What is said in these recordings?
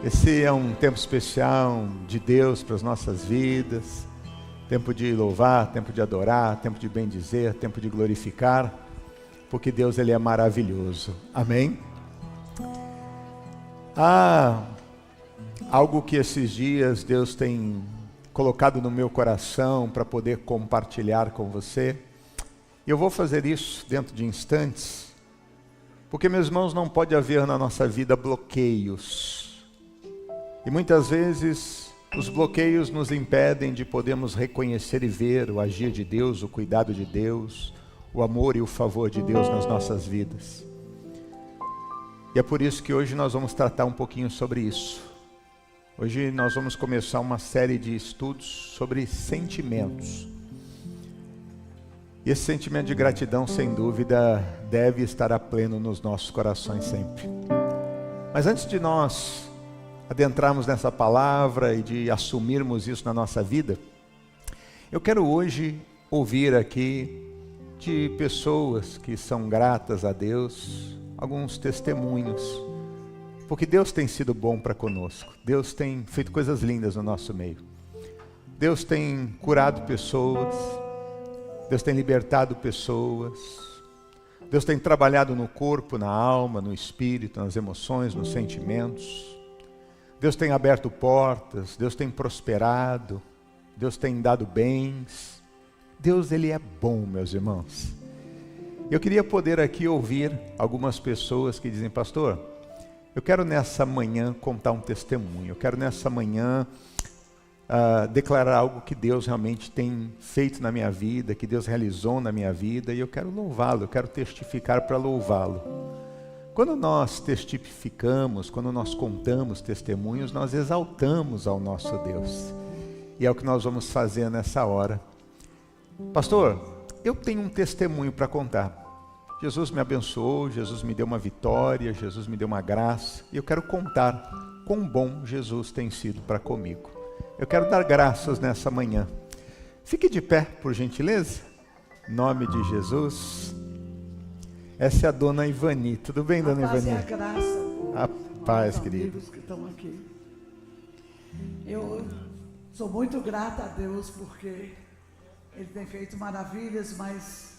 Esse é um tempo especial de Deus para as nossas vidas. Tempo de louvar, tempo de adorar, tempo de bendizer, tempo de glorificar, porque Deus ele é maravilhoso. Amém? Algo que esses dias Deus tem colocado no meu coração para poder compartilhar com você. E eu vou fazer isso dentro de instantes, porque, meus irmãos, não pode haver na nossa vida bloqueios. E muitas vezes os bloqueios nos impedem de podermos reconhecer e ver o agir de Deus, o cuidado de Deus, o amor e o favor de Deus nas nossas vidas. E é por isso que hoje nós vamos tratar um pouquinho sobre isso. Hoje nós vamos começar uma série de estudos sobre sentimentos. E esse sentimento de gratidão, sem dúvida, deve estar a pleno nos nossos corações sempre. Mas antes de nós adentrarmos nessa palavra e de assumirmos isso na nossa vida, eu quero hoje ouvir aqui de pessoas que são gratas a Deus, alguns testemunhos, porque Deus tem sido bom para conosco. Deus tem feito coisas lindas no nosso meio. Deus tem curado pessoas, Deus tem libertado pessoas, Deus tem trabalhado no corpo, na alma, no espírito, nas emoções, nos sentimentos. Deus tem aberto portas, Deus tem prosperado, Deus tem dado bens. Deus, ele é bom, meus irmãos. Eu queria poder aqui ouvir algumas pessoas que dizem: pastor, eu quero nessa manhã contar um testemunho, eu quero nessa manhã declarar algo que Deus realmente tem feito na minha vida, que Deus realizou na minha vida, e eu quero louvá-lo, eu quero testificar para louvá-lo. Quando nós testificamos, quando nós contamos testemunhos, nós exaltamos ao nosso Deus. E é o que nós vamos fazer nessa hora. Pastor, eu tenho um testemunho para contar. Jesus me abençoou, Jesus me deu uma vitória, Jesus me deu uma graça, e eu quero contar quão bom Jesus tem sido para comigo. Eu quero dar graças nessa manhã. Fique de pé, por gentileza. Em nome de Jesus. Essa é a dona Ivani. Tudo bem, dona Ivani? A graça. A paz, querido. Amigos que estão aqui. Eu sou muito grata a Deus porque Ele tem feito maravilhas, mas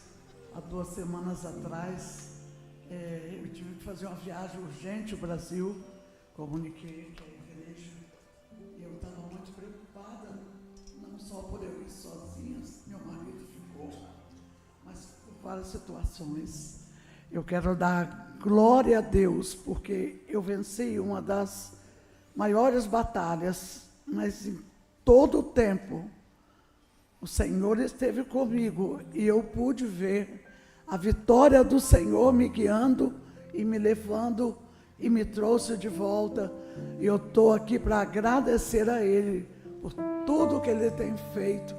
há 2 semanas atrás eu tive que fazer uma viagem urgente ao Brasil. Comuniquei que a igreja. E eu estava muito preocupada, não só por eu ir sozinha, meu marido ficou, mas por várias situações. Eu quero dar glória a Deus, porque eu venci uma das maiores batalhas, mas em todo o tempo o Senhor esteve comigo e eu pude ver a vitória do Senhor me guiando e me levando e me trouxe de volta. E eu estou aqui para agradecer a Ele por tudo que Ele tem feito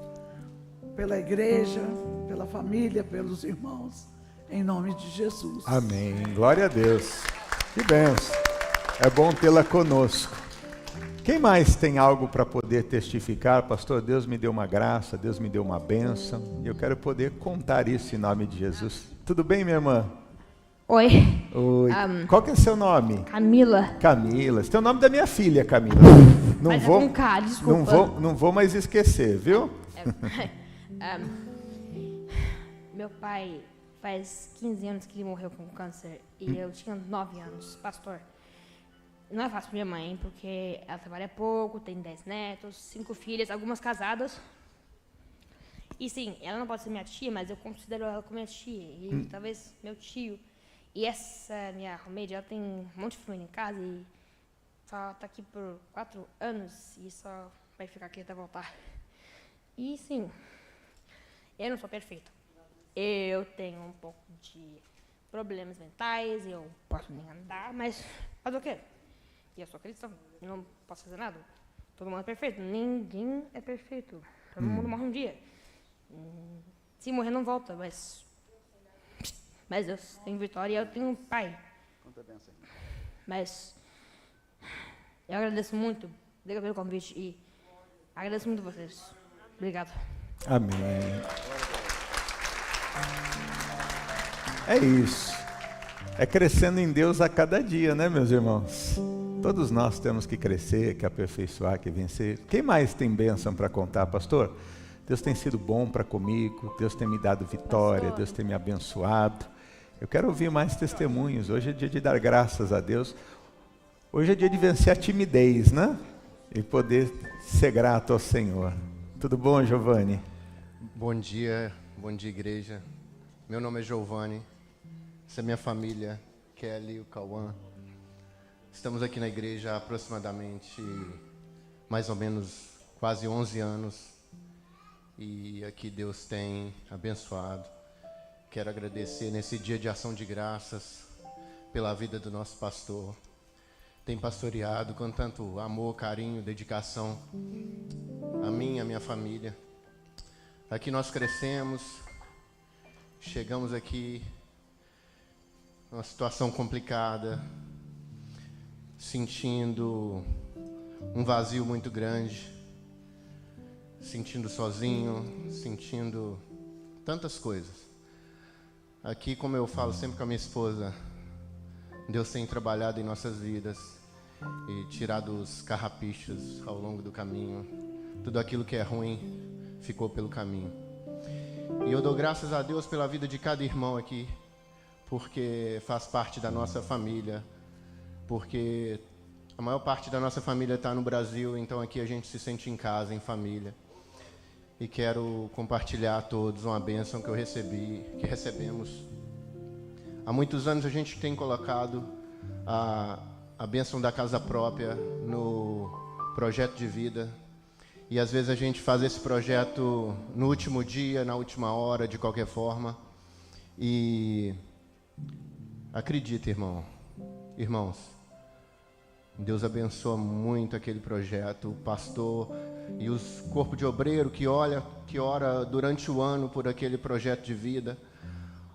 pela igreja, pela família, pelos irmãos, em nome de Jesus. Amém. Glória a Deus. Que bênção. É bom tê-la conosco. Quem mais tem algo para poder testificar? Pastor, Deus me deu uma graça, Deus me deu uma bênção, e eu quero poder contar isso em nome de Jesus. Tudo bem, minha irmã? Oi. Oi. Qual que é o seu nome? Camila. Camila. Esse é o nome da minha filha, Camila. Não Mas vou, é com K, desculpa. não vou mais esquecer, viu? Meu pai faz 15 anos que ele morreu com câncer e eu tinha 9 anos. Pastor, não é fácil pra minha mãe, porque ela trabalha pouco, tem 10 netos, 5 filhas, algumas casadas. E sim, ela não pode ser minha tia, mas eu considero ela como minha tia. E talvez meu tio. E essa minha roommate, ela tem um monte de família em casa e só tá aqui por 4 anos e só vai ficar aqui até voltar. E sim, eu não sou perfeita. Eu tenho um pouco de problemas mentais, eu posso nem andar, mas fazer o quê? E eu sou cristão, eu não posso fazer nada. Todo mundo é perfeito, ninguém é perfeito. Todo mundo morre um dia. Se morrer não volta, mas Deus tem vitória e eu tenho um pai. Mas eu agradeço muito, obrigado pelo convite e agradeço muito a vocês. Obrigado. Amém. É isso. É crescendo em Deus a cada dia, né, meus irmãos? Todos nós temos que crescer, que aperfeiçoar, que vencer. Quem mais tem bênção para contar, pastor? Deus tem sido bom para comigo, Deus tem me dado vitória, Pastor. Deus tem me abençoado. Eu quero ouvir mais testemunhos. Hoje é dia de dar graças a Deus. Hoje é dia de vencer a timidez, né? E poder ser grato ao Senhor. Tudo bom, Giovanni? Bom dia igreja. Meu nome é Giovanni, essa é minha família, Kelly e o Cauã. Estamos aqui na igreja há aproximadamente, mais ou menos, quase 11 anos. E aqui Deus tem abençoado. Quero agradecer nesse dia de ação de graças pela vida do nosso pastor. Tem pastoreado com tanto amor, carinho, dedicação a mim e a minha família. Aqui nós crescemos, chegamos aqui numa situação complicada, sentindo um vazio muito grande, sentindo sozinho, sentindo tantas coisas. Aqui, como eu falo sempre com a minha esposa, Deus tem trabalhado em nossas vidas e tirado os carrapichos ao longo do caminho. Tudo aquilo que é ruim ficou pelo caminho. E eu dou graças a Deus pela vida de cada irmão aqui, porque faz parte da nossa família, porque a maior parte da nossa família está no Brasil, então aqui a gente se sente em casa, em família. E quero compartilhar a todos uma bênção que eu recebi, que recebemos. Há muitos anos a gente tem colocado a bênção da casa própria no projeto de vida. E às vezes a gente faz esse projeto no último dia, na última hora, de qualquer forma. E acredita, irmãos, Deus abençoa muito aquele projeto, o pastor e os corpo de obreiro que ora durante o ano por aquele projeto de vida,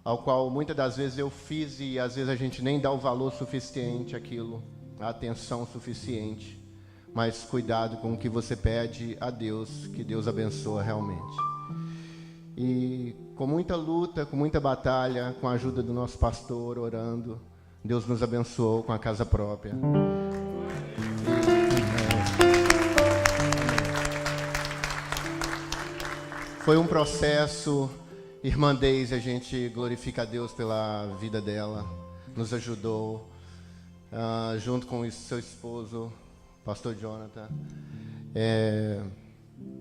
ao qual muitas das vezes eu fiz e às vezes a gente nem dá o valor suficiente àquilo, a atenção suficiente. Mas cuidado com o que você pede a Deus, que Deus abençoa realmente. E com muita luta, com muita batalha, com a ajuda do nosso pastor, orando, Deus nos abençoou com a casa própria. Foi um processo, irmã Deise, a gente glorifica a Deus pela vida dela, nos ajudou, junto com o seu esposo, pastor Jonathan,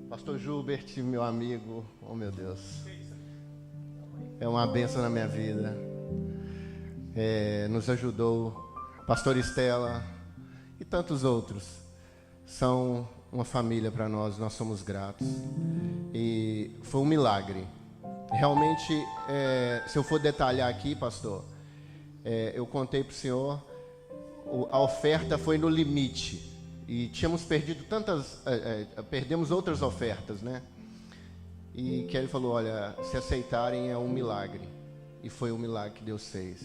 pastor Gilbert, meu amigo, oh meu Deus, é uma bênção na minha vida, nos ajudou, pastor Estela e tantos outros, são uma família para nós, nós somos gratos, e foi um milagre, realmente, se eu for detalhar aqui, pastor, eu contei para o senhor, a oferta foi no limite, e tínhamos perdido perdemos outras ofertas, né? E Kelly falou, olha, se aceitarem é um milagre. E foi um milagre que Deus fez.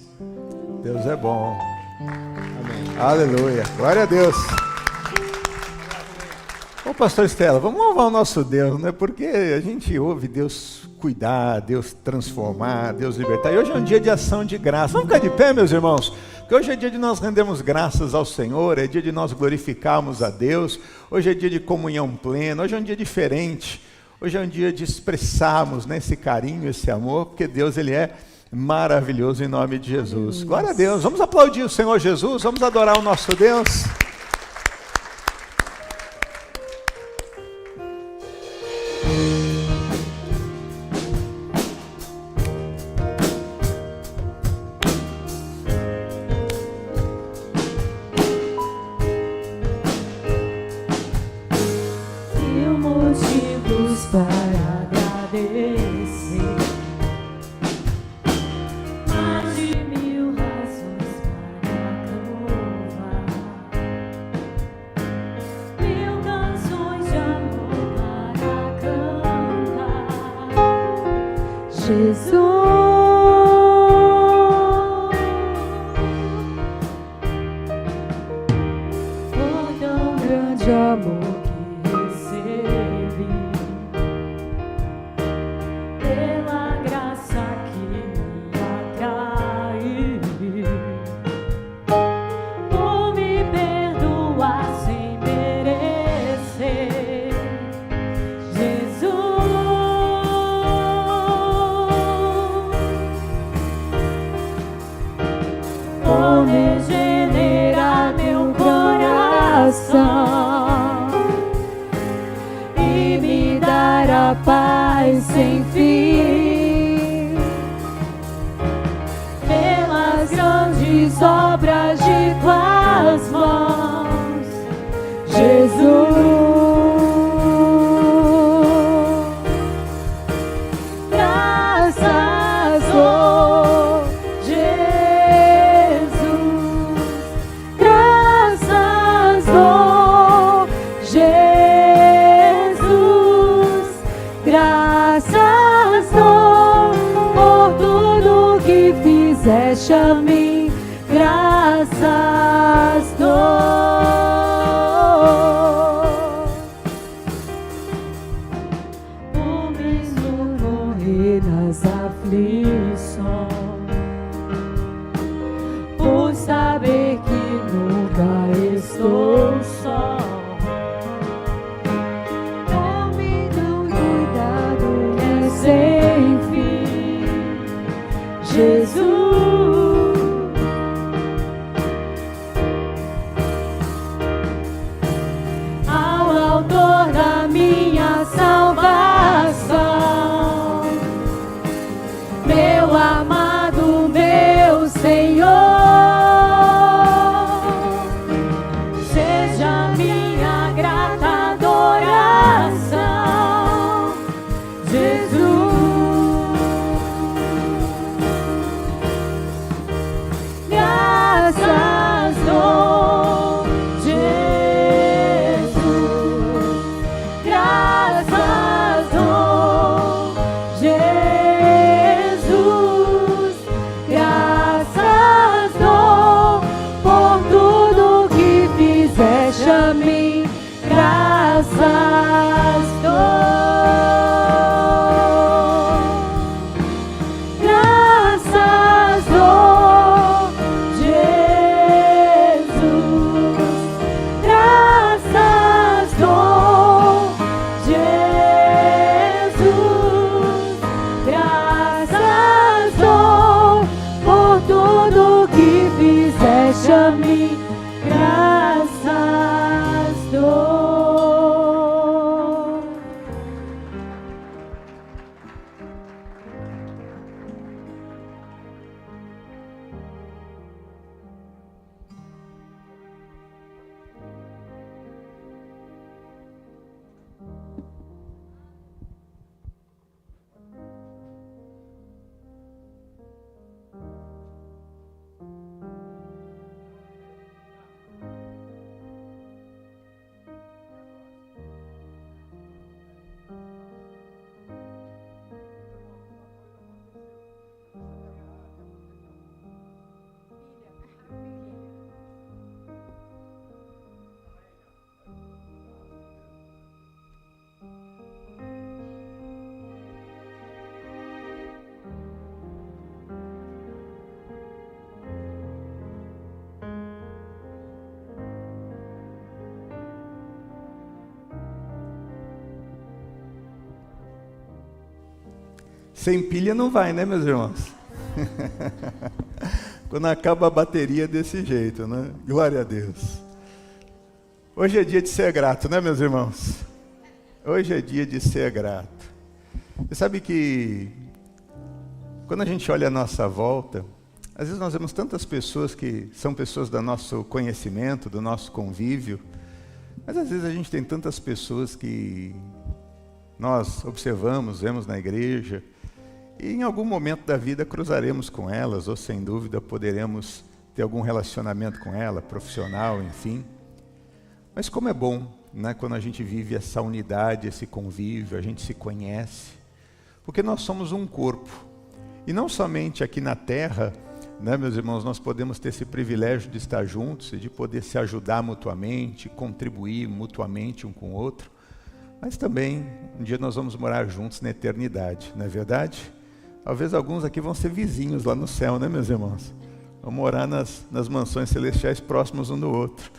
Deus é bom. Amém. Aleluia. Glória a Deus. Ô, pastor Estela, vamos louvar o nosso Deus, né? Porque a gente ouve Deus cuidar, Deus transformar, Deus libertar. E hoje é um dia de ação de graça. Vamos ficar de pé, meus irmãos? Porque hoje é dia de nós rendermos graças ao Senhor, é dia de nós glorificarmos a Deus, hoje é dia de comunhão plena, hoje é um dia diferente, hoje é um dia de expressarmos, né, esse carinho, esse amor, porque Deus, Ele é maravilhoso em nome de Jesus. Glória a Deus. Vamos aplaudir o Senhor Jesus, vamos adorar o nosso Deus. o sol. Tome um cuidado que é sem fim, Jesus. Sem pilha não vai, né, meus irmãos? Quando acaba a bateria desse jeito, né? Glória a Deus. Hoje é dia de ser grato, né, meus irmãos? Hoje é dia de ser grato. Você sabe que quando a gente olha a nossa volta, às vezes nós vemos tantas pessoas que são pessoas do nosso conhecimento, do nosso convívio, mas às vezes a gente tem tantas pessoas que nós observamos, vemos na igreja, e em algum momento da vida cruzaremos com elas, ou sem dúvida poderemos ter algum relacionamento com ela, profissional, enfim. Mas como é bom, né, quando a gente vive essa unidade, esse convívio, a gente se conhece, porque nós somos um corpo. E não somente aqui na terra, né, meus irmãos, nós podemos ter esse privilégio de estar juntos e de poder se ajudar mutuamente, contribuir mutuamente um com o outro, mas também um dia nós vamos morar juntos na eternidade, não é verdade? Talvez alguns aqui vão ser vizinhos lá no céu, né, meus irmãos? Vão morar nas mansões celestiais próximos um do outro.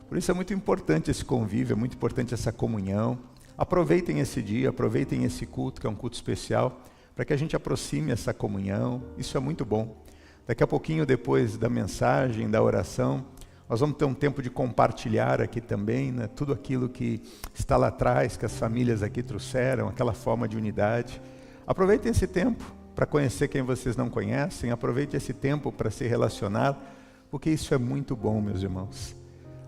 Por isso é muito importante esse convívio, é muito importante essa comunhão. Aproveitem esse dia, aproveitem esse culto, que é um culto especial, para que a gente aproxime essa comunhão. Isso é muito bom. Daqui a pouquinho, depois da mensagem, da oração, nós vamos ter um tempo de compartilhar aqui também, né, tudo aquilo que está lá atrás, que as famílias aqui trouxeram, aquela forma de unidade. Aproveitem esse tempo para conhecer quem vocês não conhecem, aproveite esse tempo para se relacionar, porque isso é muito bom, meus irmãos.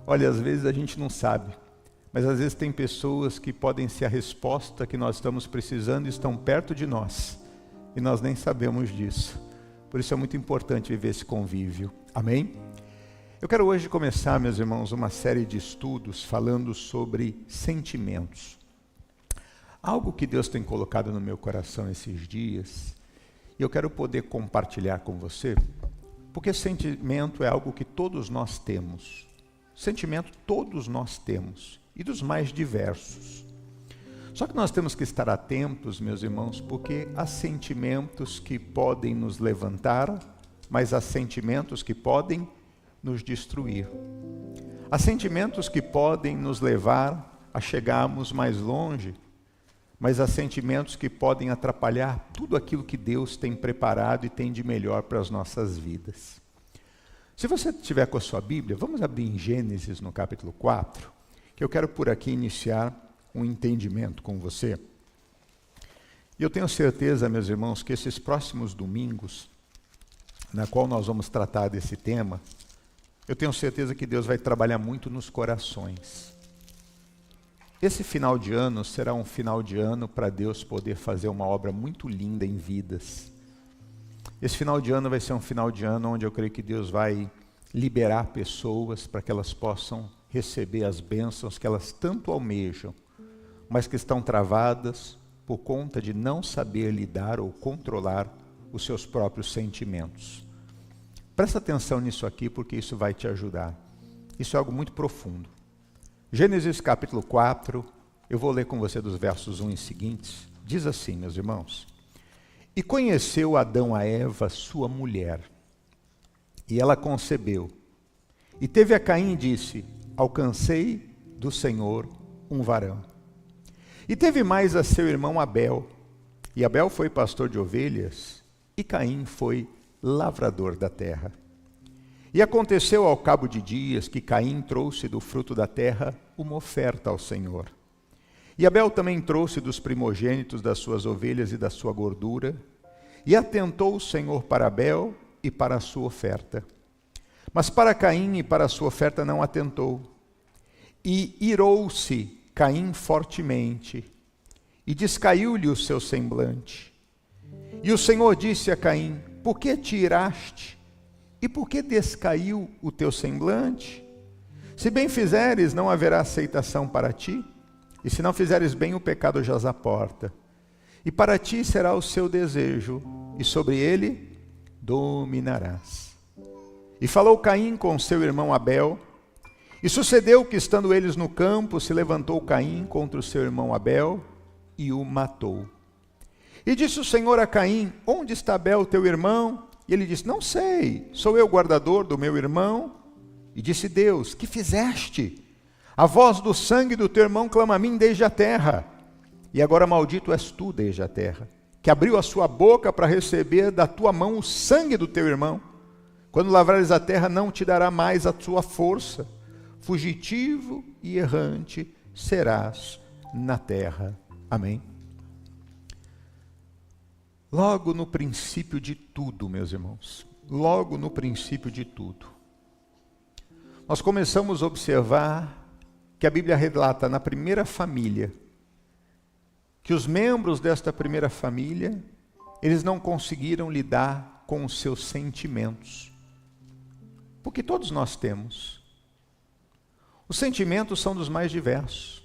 Olha, às vezes a gente não sabe, mas às vezes tem pessoas que podem ser a resposta que nós estamos precisando e estão perto de nós, e nós nem sabemos disso. Por isso é muito importante viver esse convívio. Amém? Eu quero hoje começar, meus irmãos, uma série de estudos falando sobre sentimentos. Algo que Deus tem colocado no meu coração esses dias, e eu quero poder compartilhar com você, porque sentimento é algo que todos nós temos. Sentimento todos nós temos, e dos mais diversos. Só que nós temos que estar atentos, meus irmãos, porque há sentimentos que podem nos levantar, mas há sentimentos que podem nos destruir. Há sentimentos que podem nos levar a chegarmos mais longe, mas há sentimentos que podem atrapalhar tudo aquilo que Deus tem preparado e tem de melhor para as nossas vidas. Se você estiver com a sua Bíblia, vamos abrir em Gênesis no capítulo 4, que eu quero por aqui iniciar um entendimento com você. E eu tenho certeza, meus irmãos, que esses próximos domingos, na qual nós vamos tratar desse tema, eu tenho certeza que Deus vai trabalhar muito nos corações. Esse final de ano será um final de ano para Deus poder fazer uma obra muito linda em vidas. Esse final de ano vai ser um final de ano onde eu creio que Deus vai liberar pessoas para que elas possam receber as bênçãos que elas tanto almejam, mas que estão travadas por conta de não saber lidar ou controlar os seus próprios sentimentos. Presta atenção nisso aqui, porque isso vai te ajudar. Isso é algo muito profundo. Gênesis capítulo 4, eu vou ler com você dos versos 1 e seguintes. Diz assim, meus irmãos: E conheceu Adão a Eva, sua mulher, e ela concebeu. E teve a Caim e disse: Alcancei do Senhor um varão. E teve mais a seu irmão Abel. E Abel foi pastor de ovelhas, e Caim foi lavrador da terra. E aconteceu ao cabo de dias que Caim trouxe do fruto da terra uma oferta ao Senhor. E Abel também trouxe dos primogênitos das suas ovelhas e da sua gordura. E atentou o Senhor para Abel e para a sua oferta. Mas para Caim e para a sua oferta não atentou. E irou-se Caim fortemente, e descaiu-lhe o seu semblante. E o Senhor disse a Caim: Por que te iraste? E por que descaiu o teu semblante? Se bem fizeres, não haverá aceitação para ti, e se não fizeres bem, o pecado jaz à porta. E para ti será o seu desejo, e sobre ele dominarás. E falou Caim com seu irmão Abel, e sucedeu que, estando eles no campo, se levantou Caim contra o seu irmão Abel, e o matou. E disse o Senhor a Caim: Onde está Abel, teu irmão? E ele disse: Não sei, sou eu guardador do meu irmão? E disse Deus: Que fizeste? A voz do sangue do teu irmão clama a mim desde a terra. E agora maldito és tu desde a terra, que abriu a sua boca para receber da tua mão o sangue do teu irmão. Quando lavrares a terra, não te dará mais a tua força. Fugitivo e errante serás na terra. Amém. Logo no princípio de tudo, meus irmãos, logo no princípio de tudo, nós começamos a observar que a Bíblia relata na primeira família, que os membros desta primeira família, eles não conseguiram lidar com os seus sentimentos, porque todos nós temos. Os sentimentos são dos mais diversos.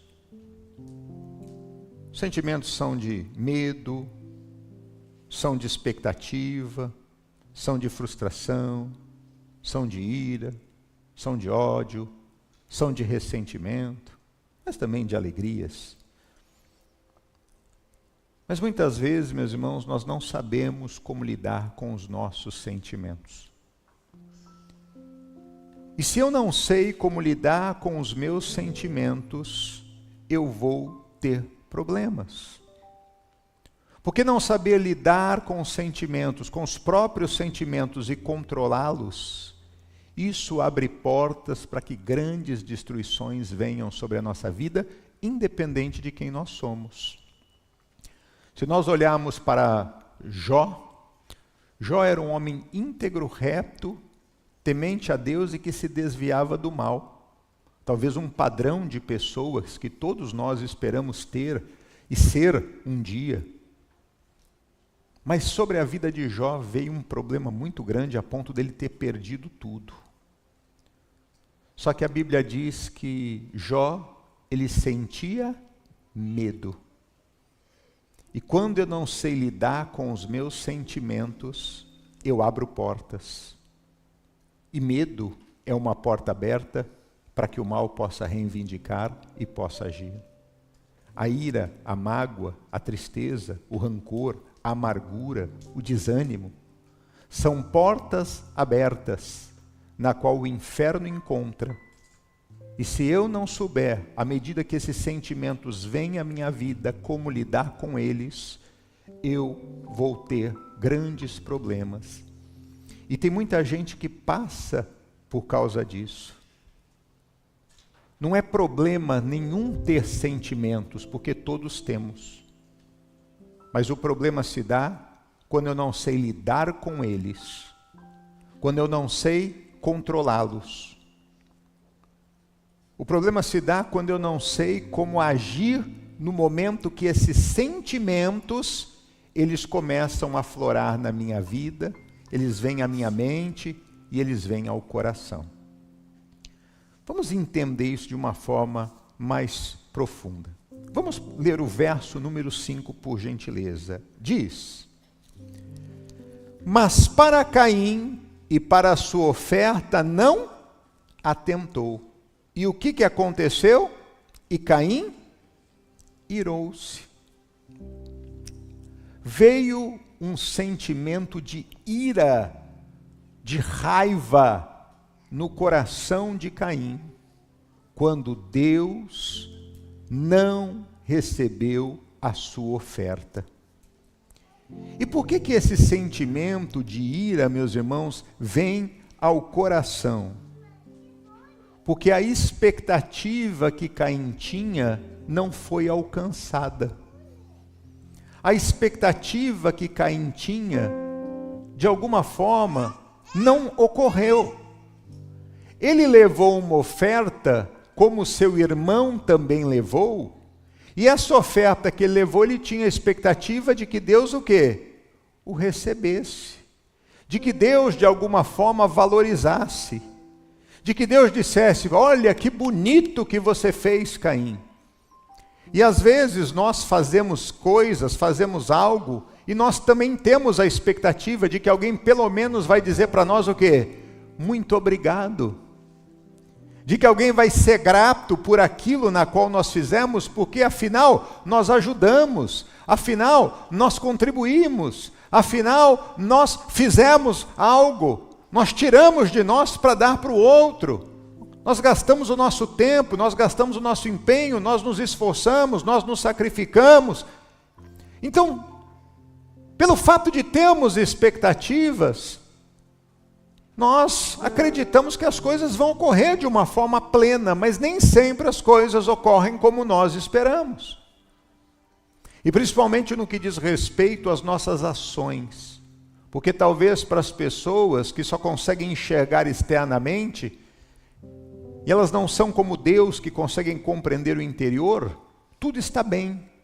Os sentimentos são de medo, são de expectativa, são de frustração, são de ira, são de ódio, são de ressentimento, mas também de alegrias. Mas muitas vezes, meus irmãos, nós não sabemos como lidar com os nossos sentimentos. E se eu não sei como lidar com os meus sentimentos, eu vou ter problemas. Porque não saber lidar com os sentimentos, com os próprios sentimentos e controlá-los, isso abre portas para que grandes destruições venham sobre a nossa vida, independente de quem nós somos. Se nós olharmos para Jó, Jó era um homem íntegro, reto, temente a Deus e que se desviava do mal. Talvez um padrão de pessoas que todos nós esperamos ter e ser um dia. Mas sobre a vida de Jó veio um problema muito grande a ponto dele ter perdido tudo. Só que a Bíblia diz que Jó, ele sentia medo. E quando eu não sei lidar com os meus sentimentos, eu abro portas. E medo é uma porta aberta para que o mal possa reivindicar e possa agir. A ira, a mágoa, a tristeza, o rancor, a amargura, o desânimo, são portas abertas na qual o inferno encontra E se eu não souber, à medida que esses sentimentos vêm à minha vida, como lidar com eles, eu vou ter grandes problemas. E tem muita gente que passa por causa disso. Não é problema nenhum ter sentimentos, porque todos temos. Mas o problema se dá quando eu não sei lidar com eles, quando eu não sei controlá-los. O problema se dá quando eu não sei como agir no momento que esses sentimentos, eles começam a aflorar na minha vida, eles vêm à minha mente e eles vêm ao coração. Vamos entender isso de uma forma mais profunda. Vamos ler o verso número 5, por gentileza. Diz: mas para Caim e para a sua oferta não atentou. E o que aconteceu? E Caim irou-se. Veio um sentimento de ira, de raiva no coração de Caim, quando Deus não recebeu a sua oferta. E por que esse sentimento de ira, meus irmãos, vem ao coração? Porque a expectativa que Caim tinha não foi alcançada. A expectativa que Caim tinha, de alguma forma, não ocorreu. Ele levou uma oferta, como seu irmão também levou, e essa oferta que ele levou, ele tinha a expectativa de que Deus o quê? O recebesse. De que Deus, de alguma forma, valorizasse. De que Deus dissesse: olha que bonito que você fez, Caim. E às vezes nós fazemos coisas, fazemos algo, e nós também temos a expectativa de que alguém pelo menos vai dizer para nós o quê? Muito obrigado. De que alguém vai ser grato por aquilo na qual nós fizemos, porque afinal nós ajudamos, afinal nós contribuímos, afinal nós fizemos algo, nós tiramos de nós para dar para o outro, nós gastamos o nosso tempo, nós gastamos o nosso empenho, nós nos esforçamos, nós nos sacrificamos. Então, pelo fato de termos expectativas, nós acreditamos que as coisas vão ocorrer de uma forma plena, mas nem sempre as coisas ocorrem como nós esperamos. E principalmente no que diz respeito às nossas ações. Porque talvez para as pessoas que só conseguem enxergar externamente, e elas não são como Deus que conseguem compreender o interior, tudo está bem.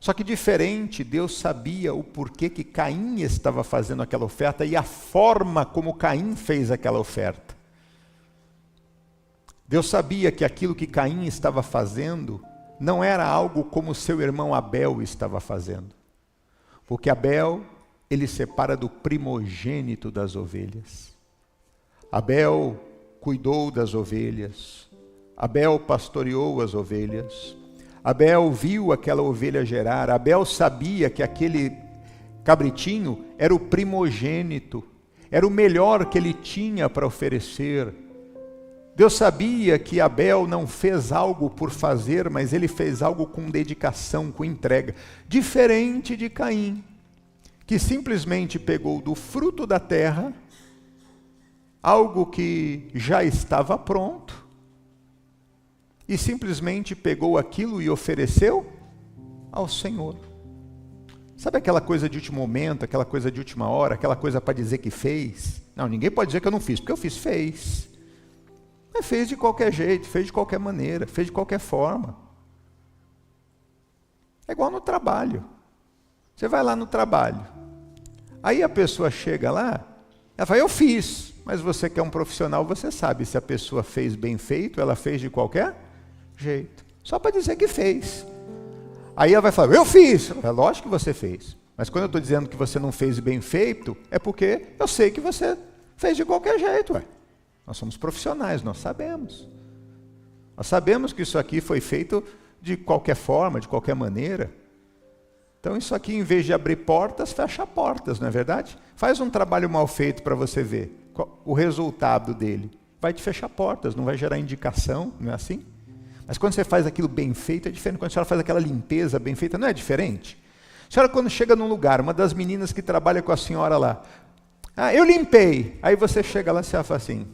Só que diferente, Deus sabia o porquê que Caim estava fazendo aquela oferta e a forma como Caim fez aquela oferta. Deus sabia que aquilo que Caim estava fazendo não era algo como seu irmão Abel estava fazendo. Porque Abel, ele separa do primogênito das ovelhas. Abel cuidou das ovelhas. Abel pastoreou as ovelhas. Abel viu aquela ovelha gerar. Abel sabia que aquele cabritinho era o primogênito, era o melhor que ele tinha para oferecer. Deus sabia que Abel não fez algo por fazer, mas ele fez algo com dedicação, com entrega. Diferente de Caim, que simplesmente pegou do fruto da terra algo que já estava pronto, e simplesmente pegou aquilo e ofereceu ao Senhor. Sabe aquela coisa de último momento, aquela coisa de última hora, aquela coisa para dizer que fez? Não, ninguém pode dizer que eu não fiz, porque eu fiz, fez. Mas fez de qualquer jeito, fez de qualquer maneira, fez de qualquer forma. É igual no trabalho. Você vai lá no trabalho, aí a pessoa chega lá, ela fala: eu fiz. Mas você que é um profissional, você sabe se a pessoa fez bem feito, ela fez de qualquer jeito, só para dizer que fez. Aí ela vai falar: eu fiz. É lógico que você fez, mas quando eu estou dizendo que você não fez bem feito, é porque eu sei que você fez de qualquer jeito. Nós somos profissionais, nós sabemos que isso aqui foi feito de qualquer forma, de qualquer maneira. Então isso aqui, em vez de abrir portas, fecha portas, não é verdade? Faz um trabalho mal feito para você ver o resultado dele. vai te fechar portas, não vai gerar indicação, não é assim? Mas quando você faz aquilo bem feito, é diferente. Quando a senhora faz aquela limpeza bem feita, não é diferente? A senhora, quando chega num lugar, uma das meninas que trabalha com a senhora lá, eu limpei. Aí você chega lá e você fala assim,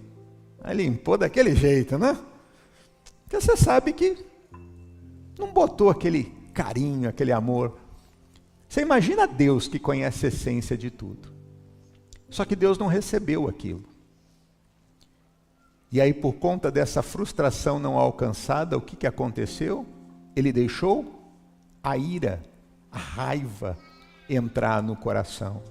limpou daquele jeito, né? Porque você sabe que não botou aquele carinho, aquele amor. Você imagina Deus que conhece a essência de tudo. Só que Deus não recebeu aquilo. E aí, por conta dessa frustração não alcançada, o que aconteceu? Ele deixou a ira, a raiva entrar no coração.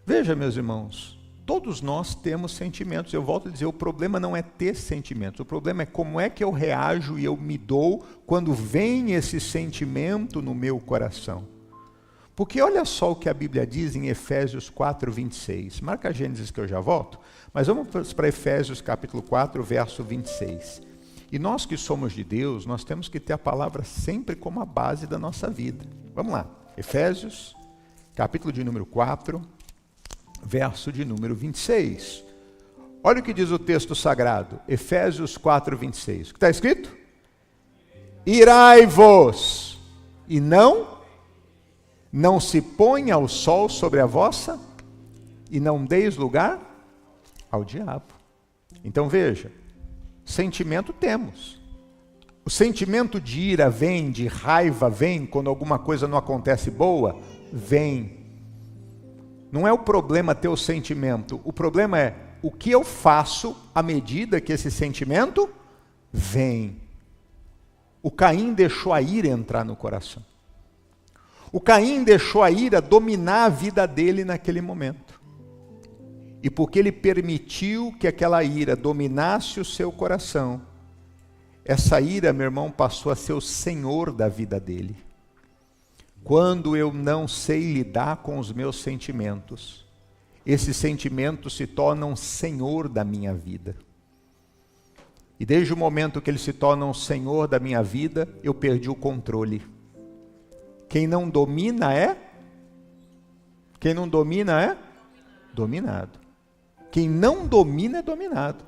Veja, meus irmãos, todos nós temos sentimentos. Eu volto a dizer, o problema não é ter sentimentos. O problema é como é que eu reajo e eu me dou quando vem esse sentimento no meu coração. Porque olha só o que a Bíblia diz em Efésios 4, 26. Marca Gênesis que eu já volto. Mas vamos para Efésios capítulo 4, verso 26. E nós que somos de Deus, nós temos que ter a palavra sempre como a base da nossa vida. Vamos lá. Efésios, capítulo de número 4, verso de número 26. Olha o que diz o texto sagrado. Efésios 4, 26. O que está escrito? Irai-vos e não se ponha o sol sobre a vossa, e não deis lugar ao diabo. Então veja, sentimento temos. O sentimento de ira vem, de raiva vem, quando alguma coisa não acontece boa, vem. Não é o problema ter o sentimento, o problema é o que eu faço à medida que esse sentimento vem. O Caim deixou a ira entrar no coração. O Caim deixou a ira dominar a vida dele naquele momento. E porque ele permitiu que aquela ira dominasse o seu coração, essa ira, meu irmão, passou a ser o senhor da vida dele. Quando eu não sei lidar com os meus sentimentos, esses sentimentos se tornam senhor da minha vida. E desde o momento que eles se tornam senhor da minha vida, eu perdi o controle. Quem não domina é? Quem não domina é? Dominado. Quem não domina é dominado.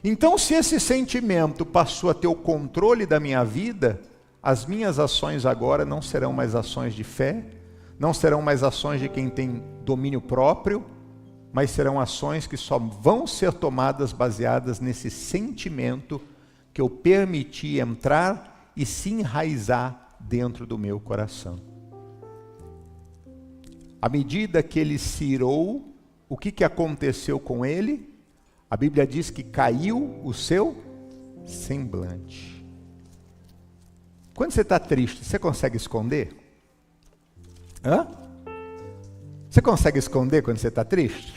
Então, se esse sentimento passou a ter o controle da minha vida, as minhas ações agora não serão mais ações de fé, não serão mais ações de quem tem domínio próprio, mas serão ações que só vão ser tomadas baseadas nesse sentimento que eu permiti entrar e se enraizar dentro do meu coração. À medida que ele se irou, o que aconteceu com ele? A Bíblia diz que caiu o seu semblante. Quando você está triste, você consegue esconder? Você consegue esconder quando você está triste?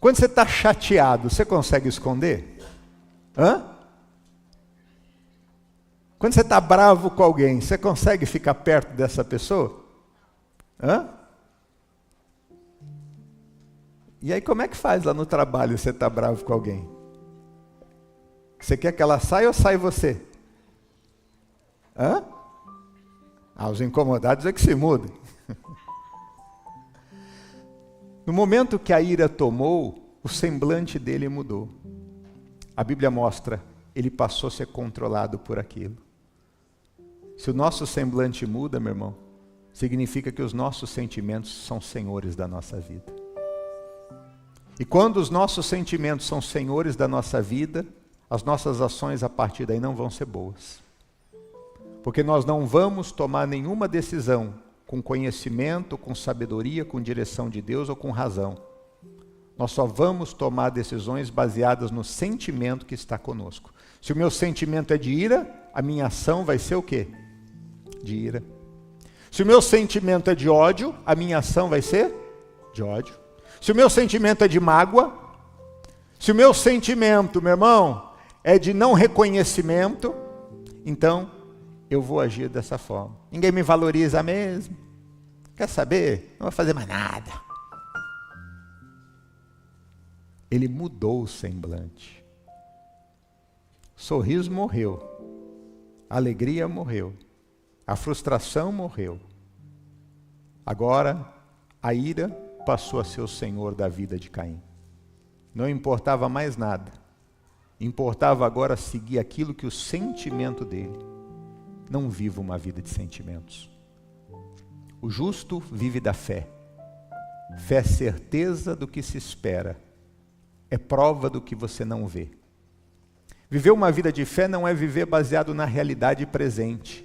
Quando você está chateado, você consegue esconder? Quando você está bravo com alguém, você consegue ficar perto dessa pessoa? E aí como é que faz lá no trabalho você está bravo com alguém? Você quer que ela saia ou sai você? Os incomodados é que se mudem. No momento que a ira tomou, o semblante dele mudou. A Bíblia mostra, ele passou a ser controlado por aquilo. Se o nosso semblante muda, meu irmão, significa que os nossos sentimentos são senhores da nossa vida. E quando os nossos sentimentos são senhores da nossa vida, as nossas ações a partir daí não vão ser boas. Porque nós não vamos tomar nenhuma decisão com conhecimento, com sabedoria, com direção de Deus ou com razão. Nós só vamos tomar decisões baseadas no sentimento que está conosco. Se o meu sentimento é de ira, a minha ação vai ser o quê? De ira. Se o meu sentimento é de ódio, a minha ação vai ser de ódio. Se o meu sentimento é de mágoa, se o meu sentimento, meu irmão, é de não reconhecimento, então eu vou agir dessa forma. Ninguém me valoriza mesmo. Quer saber? Não vou fazer mais nada. Ele mudou o semblante. O sorriso morreu. A alegria morreu. A frustração morreu. Agora, a ira passou a ser o senhor da vida de Caim. Não importava mais nada. Importava agora seguir aquilo que o sentimento dele. Não viva uma vida de sentimentos. O justo vive da fé. Fé é certeza do que se espera. É prova do que você não vê. Viver uma vida de fé não é viver baseado na realidade presente.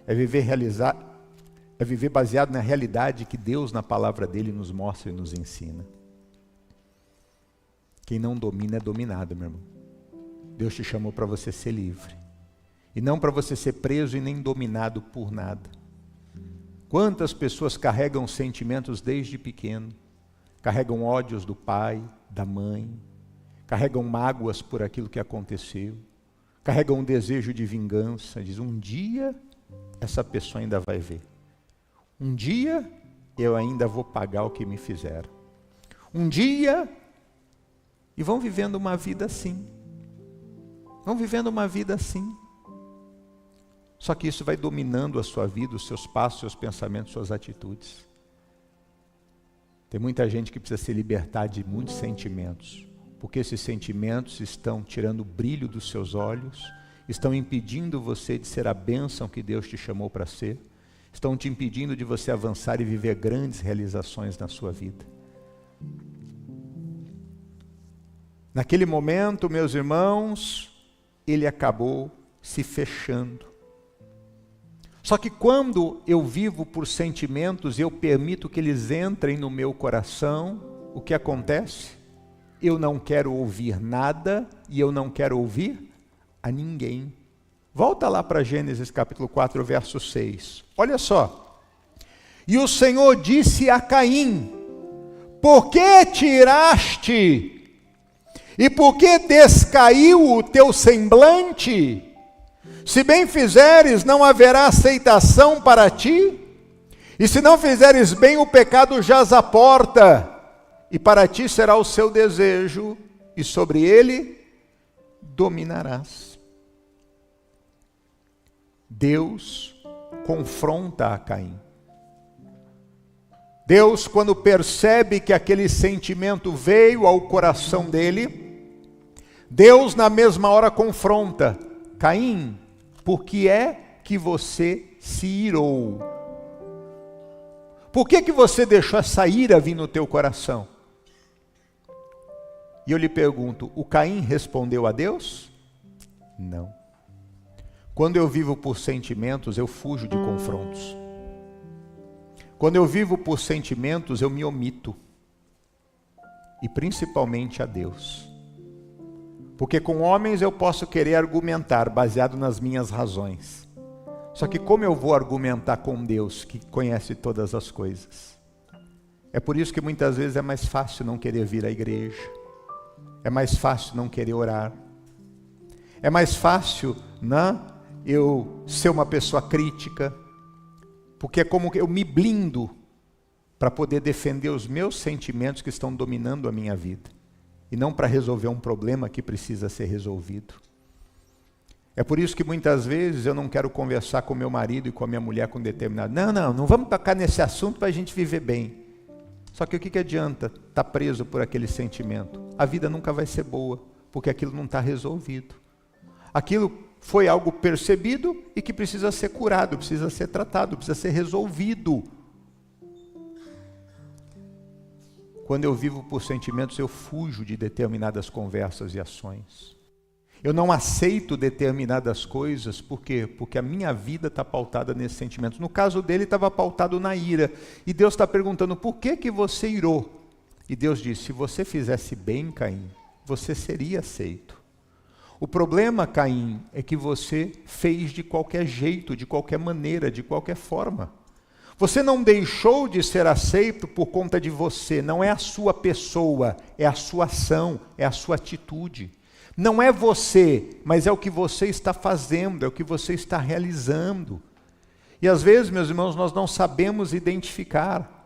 É viver baseado na realidade que Deus, na palavra dele, nos mostra e nos ensina. Quem não domina é dominado, meu irmão. Deus te chamou para você ser livre. E não para você ser preso e nem dominado por nada. Quantas pessoas carregam sentimentos desde pequeno? Carregam ódios do pai, da mãe. Carregam mágoas por aquilo que aconteceu. Carregam um desejo de vingança. Diz, um dia essa pessoa ainda vai ver. Um dia eu ainda vou pagar o que me fizeram. Um dia... E vão vivendo uma vida assim. Vão vivendo uma vida assim. Só que isso vai dominando a sua vida, os seus passos, seus pensamentos, suas atitudes. Tem muita gente que precisa se libertar de muitos sentimentos. Porque esses sentimentos estão tirando o brilho dos seus olhos, estão impedindo você de ser a bênção que Deus te chamou para ser, estão te impedindo de você avançar e viver grandes realizações na sua vida. Naquele momento, meus irmãos, ele acabou se fechando. Só que quando eu vivo por sentimentos e eu permito que eles entrem no meu coração, o que acontece? Eu não quero ouvir nada e eu não quero ouvir a ninguém. Volta lá para Gênesis capítulo 4, verso 6. Olha só. E o Senhor disse a Caim, por que tiraste e por que descaiu o teu semblante? Se bem fizeres, não haverá aceitação para ti, e se não fizeres bem, o pecado jaz à porta, e para ti será o seu desejo, e sobre ele dominarás. Deus confronta a Caim. Deus, quando percebe que aquele sentimento veio ao coração dele, Deus na mesma hora confronta. Caim, por que é que você se irou? Por que que você deixou essa ira vir no teu coração? E eu lhe pergunto, o Caim respondeu a Deus? Não. Quando eu vivo por sentimentos, eu fujo de confrontos. Quando eu vivo por sentimentos, eu me omito. E principalmente a Deus. Porque com homens eu posso querer argumentar, baseado nas minhas razões. Só que como eu vou argumentar com Deus, que conhece todas as coisas? É por isso que muitas vezes é mais fácil não querer vir à igreja. É mais fácil não querer orar. É mais fácil, né, eu ser uma pessoa crítica. Porque é como que eu me blindo para poder defender os meus sentimentos que estão dominando a minha vida. E não para resolver um problema que precisa ser resolvido. É por isso que muitas vezes eu não quero conversar com meu marido e com a minha mulher com determinado. Não vamos tocar nesse assunto para a gente viver bem. Só que o que adianta estar preso por aquele sentimento? A vida nunca vai ser boa, porque aquilo não está resolvido. Aquilo foi algo percebido e que precisa ser curado, precisa ser tratado, precisa ser resolvido. Quando eu vivo por sentimentos, eu fujo de determinadas conversas e ações. Eu não aceito determinadas coisas, por quê? Porque a minha vida está pautada nesses sentimentos. No caso dele, estava pautado na ira. E Deus está perguntando, por que que você irou? E Deus disse, se você fizesse bem, Caim, você seria aceito. O problema, Caim, é que você fez de qualquer jeito, de qualquer maneira, de qualquer forma. Você não deixou de ser aceito por conta de você, não é a sua pessoa, é a sua ação, é a sua atitude. Não é você, mas é o que você está fazendo, é o que você está realizando. E às vezes, meus irmãos, nós não sabemos identificar.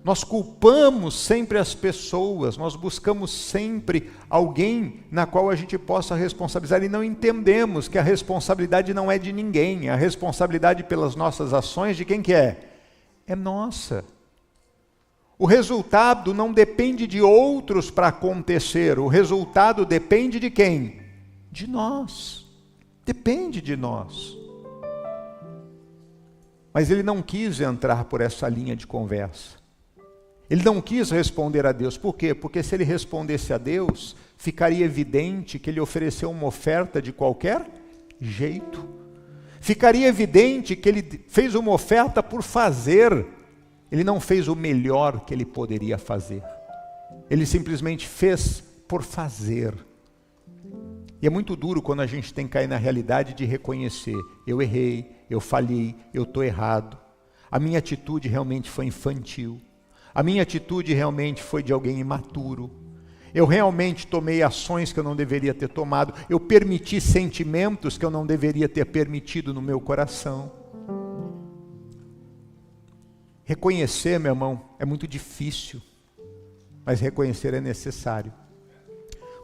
Nós culpamos sempre as pessoas, nós buscamos sempre alguém na qual a gente possa responsabilizar e não entendemos que a responsabilidade não é de ninguém, a responsabilidade pelas nossas ações de quem que é? É nossa. O resultado não depende de outros para acontecer. O resultado depende de quem? De nós. Depende de nós. Mas ele não quis entrar por essa linha de conversa. Ele não quis responder a Deus. Por quê? Porque se ele respondesse a Deus, ficaria evidente que ele ofereceu uma oferta de qualquer jeito. Ficaria evidente que ele fez uma oferta por fazer. Ele não fez o melhor que ele poderia fazer. Ele simplesmente fez por fazer. E é muito duro quando a gente tem que cair na realidade de reconhecer: eu errei, eu falhei, eu estou errado. A minha atitude realmente foi infantil. A minha atitude realmente foi de alguém imaturo. Eu realmente tomei ações que eu não deveria ter tomado. Eu permiti sentimentos que eu não deveria ter permitido no meu coração. Reconhecer, meu irmão, é muito difícil, mas reconhecer é necessário.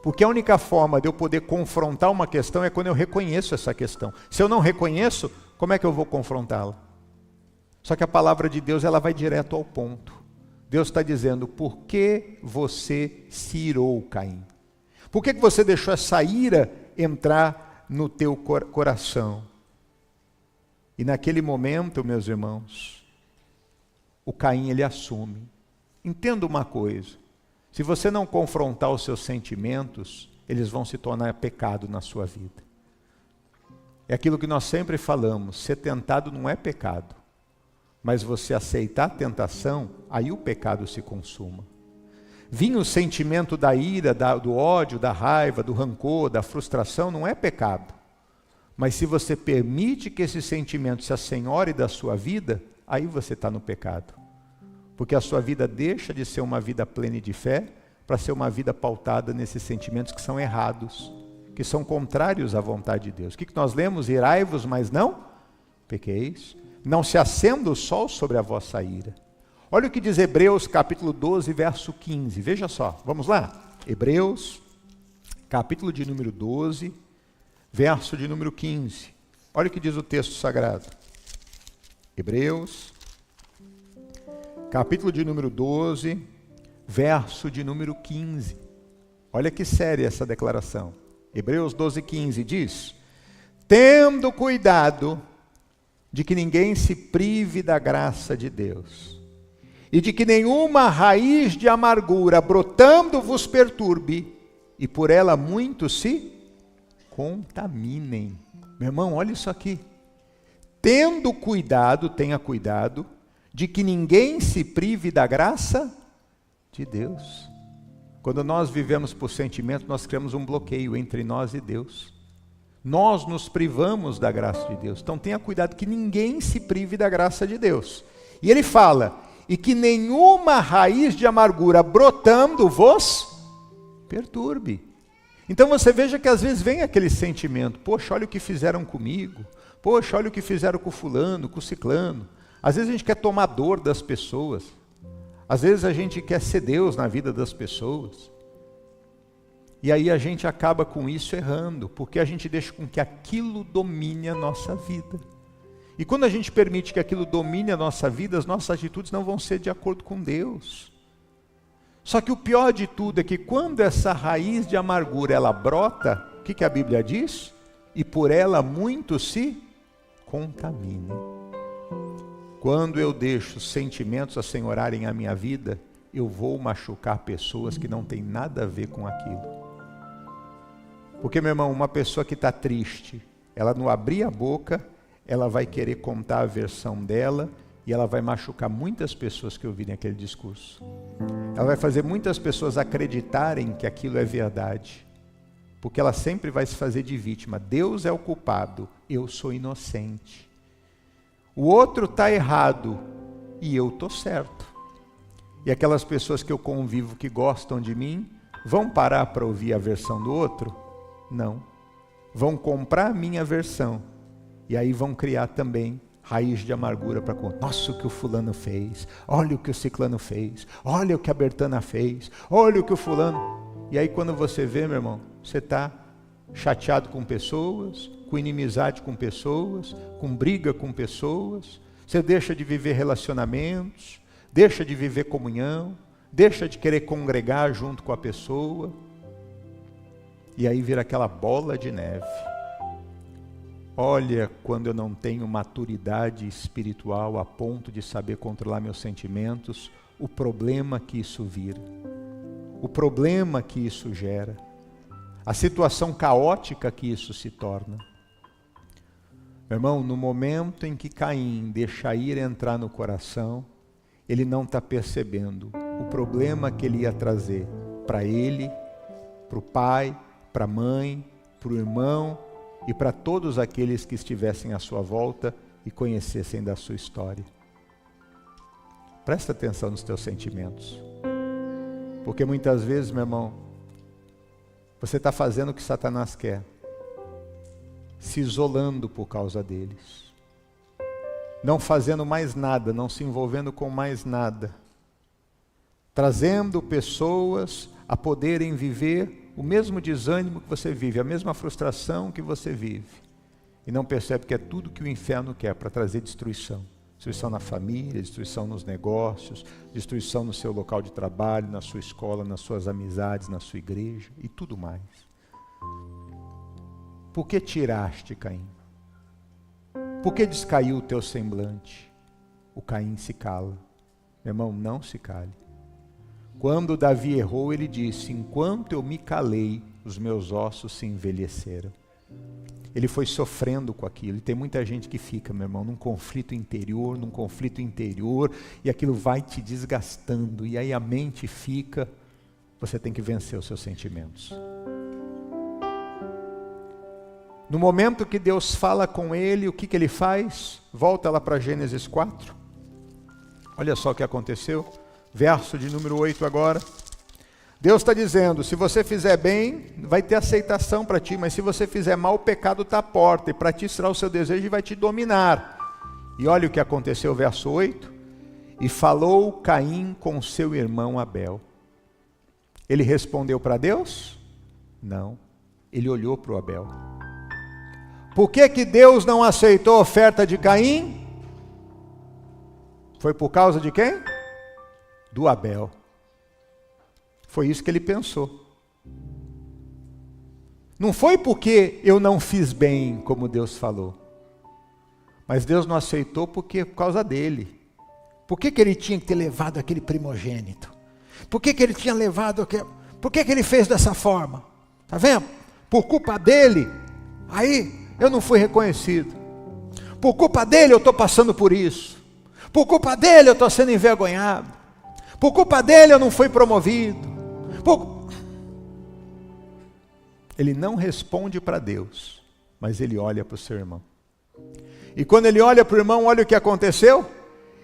Porque a única forma de eu poder confrontar uma questão é quando eu reconheço essa questão. Se eu não reconheço, como é que eu vou confrontá-la? Só que a palavra de Deus, ela vai direto ao ponto. Deus está dizendo: por que você se irou, Caim? Por que você deixou essa ira entrar no teu coração? E naquele momento, meus irmãos, o Caim, ele assume. Entenda uma coisa: se você não confrontar os seus sentimentos, eles vão se tornar pecado na sua vida. É aquilo que nós sempre falamos: ser tentado não é pecado, mas você aceitar a tentação, aí o pecado se consuma. Vinha o sentimento da ira, do ódio, da raiva, do rancor, da frustração, não é pecado. Mas se você permite que esse sentimento se assenhore da sua vida, aí você está no pecado. Porque a sua vida deixa de ser uma vida plena de fé para ser uma vida pautada nesses sentimentos que são errados, que são contrários à vontade de Deus. O que nós lemos? Irai-vos, mas não pequeis. Não se acenda o sol sobre a vossa ira. Olha o que diz Hebreus capítulo 12, verso 15. Veja só, vamos lá? Hebreus, capítulo de número 12, verso de número 15. Olha o que diz o texto sagrado. Hebreus, capítulo de número 12, verso de número 15. Olha que séria essa declaração. Hebreus 12, 15 diz: tendo cuidado de que ninguém se prive da graça de Deus, e de que nenhuma raiz de amargura brotando vos perturbe, e por ela muitos se contaminem. Meu irmão, olha isso aqui. Tendo cuidado, tenha cuidado, de que ninguém se prive da graça de Deus. Quando nós vivemos por sentimento, nós criamos um bloqueio entre nós e Deus. Nós nos privamos da graça de Deus. Então tenha cuidado que ninguém se prive da graça de Deus. E ele fala: e que nenhuma raiz de amargura brotando vos perturbe. Então você veja que às vezes vem aquele sentimento: poxa, olha o que fizeram comigo. Poxa, olha o que fizeram com o fulano, com o ciclano. Às vezes a gente quer tomar dor das pessoas. Às vezes a gente quer ser Deus na vida das pessoas. E aí a gente acaba com isso errando, porque a gente deixa com que aquilo domine a nossa vida. E quando a gente permite que aquilo domine a nossa vida, as nossas atitudes não vão ser de acordo com Deus. Só que o pior de tudo é que quando essa raiz de amargura ela brota, o que a Bíblia diz? E por ela muitos se contaminem. Quando eu deixo sentimentos assenhorarem a minha vida, eu vou machucar pessoas que não têm nada a ver com aquilo. Porque, meu irmão, uma pessoa que está triste, ela não abrir a boca, ela vai querer contar a versão dela e ela vai machucar muitas pessoas que ouvirem aquele discurso. Ela vai fazer muitas pessoas acreditarem que aquilo é verdade. Porque ela sempre vai se fazer de vítima. Deus é o culpado, eu sou inocente. O outro está errado e eu estou certo. E aquelas pessoas que eu convivo que gostam de mim, vão parar para ouvir a versão do outro? Não. Vão comprar a minha versão. E aí vão criar também raiz de amargura para contar. Nossa, o que o fulano fez. Olha o que o ciclano fez. Olha o que a Bertana fez. Olha o que o fulano... E aí quando você vê, meu irmão, você está chateado com pessoas, com inimizade com pessoas, com briga com pessoas. Você deixa de viver relacionamentos. deixa de viver comunhão, deixa de querer congregar junto com a pessoa, e aí vira aquela bola de neve. Olha, quando eu não tenho maturidade espiritual a ponto de saber controlar meus sentimentos, o problema que isso vira, o problema que isso gera, a situação caótica que isso se torna. Meu irmão, no momento em que Caim deixa a ira entrar no coração, ele não está percebendo o problema que ele ia trazer para ele, para o pai, para a mãe, para o irmão e para todos aqueles que estivessem à sua volta e conhecessem da sua história. Presta atenção nos teus sentimentos. Porque muitas vezes, meu irmão, você está fazendo o que Satanás quer, se isolando por causa deles, não fazendo mais nada, não se envolvendo com mais nada, trazendo pessoas a poderem viver o mesmo desânimo que você vive, a mesma frustração que você vive, e não percebe que é tudo que o inferno quer para trazer destruição. Destruição na família, destruição nos negócios, destruição no seu local de trabalho, na sua escola, nas suas amizades, na sua igreja e tudo mais. Por que tiraste, Caim? Por que descaiu o teu semblante? O Caim se cala. Meu irmão, não se cale. Quando Davi errou, ele disse: enquanto eu me calei, os meus ossos se envelheceram. Ele foi sofrendo com aquilo. E tem muita gente que fica, meu irmão, num conflito interior, e aquilo vai te desgastando, e aí a mente fica. Você tem que vencer os seus sentimentos. No momento que Deus fala com ele, o que ele faz? Volta lá para Gênesis 4. Olha só o que aconteceu. Verso de número 8 agora. Deus está dizendo, se você fizer bem, vai ter aceitação para ti, mas se você fizer mal, o pecado está à porta, e para ti será o seu desejo e vai te dominar. E olha o que aconteceu, verso 8. E falou Caim com seu irmão Abel. Ele respondeu para Deus? Não. Ele olhou para o Abel. Por que que Deus não aceitou a oferta de Caim? Foi por causa de quem? Do Abel. Foi isso que ele pensou. Não foi porque eu não fiz bem, como Deus falou. Mas Deus não aceitou por causa dele. Por que que ele tinha que ter levado aquele primogênito? Por que que ele tinha levado aquele... Por que que ele fez dessa forma? Está vendo? Por culpa dele, aí eu não fui reconhecido. Por culpa dele eu estou passando por isso. Por culpa dele eu estou sendo envergonhado. Por culpa dele eu não fui promovido. Ele não responde para Deus, mas ele olha para o seu irmão. E quando ele olha para o irmão, olha o que aconteceu.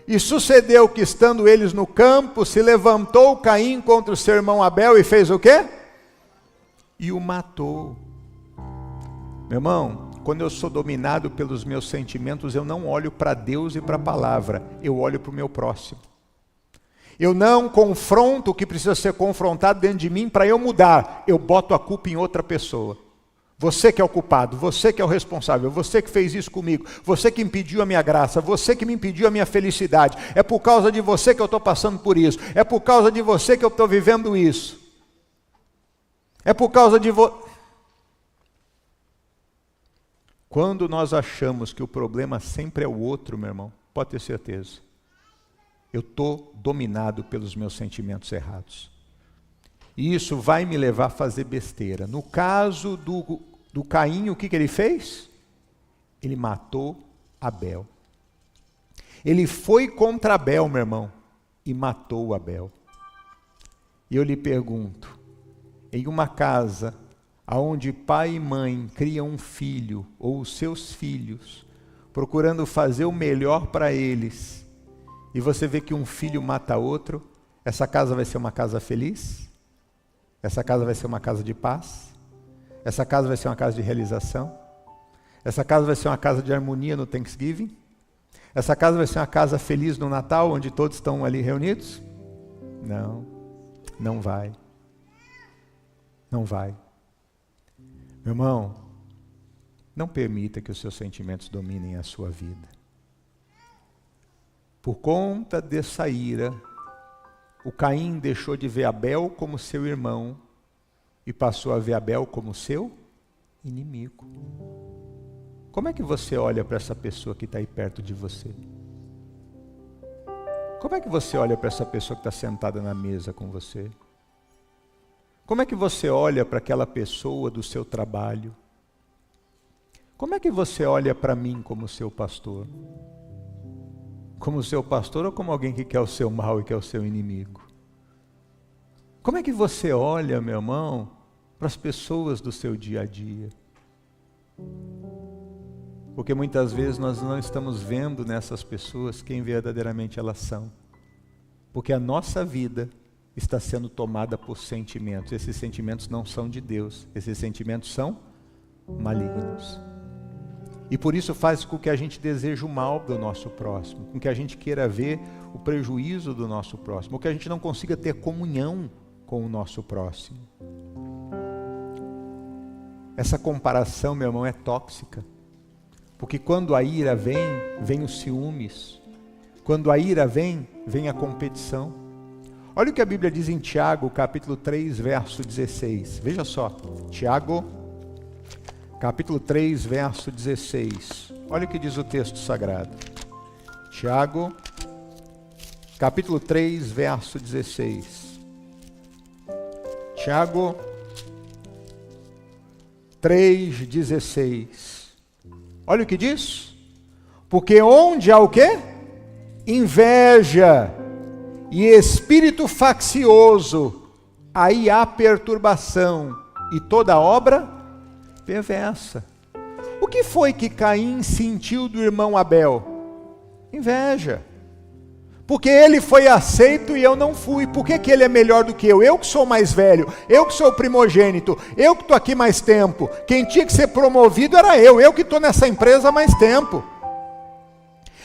E sucedeu que, estando eles no campo, se levantou Caim contra o seu irmão Abel e fez o quê? E o matou. Meu irmão, quando eu sou dominado pelos meus sentimentos, eu não olho para Deus e para a palavra, eu olho para o meu próximo. Eu não confronto o que precisa ser confrontado dentro de mim para eu mudar. Eu boto a culpa em outra pessoa. Você que é o culpado, você que é o responsável, você que fez isso comigo, você que impediu a minha graça, você que me impediu a minha felicidade. É por causa de você que eu estou passando por isso. É por causa de você que eu estou vivendo isso. É por causa de você. Quando nós achamos que o problema sempre é o outro, meu irmão, pode ter certeza. Eu estou dominado pelos meus sentimentos errados. E isso vai me levar a fazer besteira. No caso do Caim, o que ele fez? Ele matou Abel. Ele foi contra Abel, meu irmão, e matou Abel. E eu lhe pergunto, em uma casa onde pai e mãe criam um filho, ou os seus filhos, procurando fazer o melhor para eles, e você vê que um filho mata outro, essa casa vai ser uma casa feliz? Essa casa vai ser uma casa de paz? Essa casa vai ser uma casa de realização? Essa casa vai ser uma casa de harmonia no Thanksgiving? Essa casa vai ser uma casa feliz no Natal, onde todos estão ali reunidos? Não, não vai. Não vai. Meu irmão, não permita que os seus sentimentos dominem a sua vida. Por conta dessa ira, o Caim deixou de ver Abel como seu irmão e passou a ver Abel como seu inimigo. Como é que você olha para essa pessoa que está aí perto de você? Como é que você olha para essa pessoa que está sentada na mesa com você? Como é que você olha para aquela pessoa do seu trabalho? Como é que você olha para mim como seu pastor? Como seu pastor ou como alguém que quer o seu mal e quer o seu inimigo? Como é que você olha, meu irmão, para as pessoas do seu dia a dia? Porque muitas vezes nós não estamos vendo nessas pessoas quem verdadeiramente elas são. Porque a nossa vida está sendo tomada por sentimentos. Esses sentimentos não são de Deus. Esses sentimentos são malignos. E por isso faz com que a gente deseje o mal do nosso próximo, com que a gente queira ver o prejuízo do nosso próximo, ou que a gente não consiga ter comunhão com o nosso próximo. Essa comparação, meu irmão, é tóxica. Porque quando a ira vem, vem os ciúmes. Quando a ira vem, vem a competição. Olha o que a Bíblia diz em Tiago, capítulo 3, verso 16. Veja só, Tiago, capítulo 3, verso 16. Olha o que diz o texto sagrado. Tiago, capítulo 3, verso 16. Tiago 3,16. Olha o que diz. Porque onde há o quê? Inveja e espírito faccioso, aí há perturbação e toda obra perversa. O que foi que Caim sentiu do irmão Abel? Inveja. Porque ele foi aceito e eu não fui. Por que ele é melhor do que eu? Eu que sou mais velho, eu que sou o primogênito, eu que estou aqui mais tempo. Quem tinha que ser promovido era eu que estou nessa empresa há mais tempo.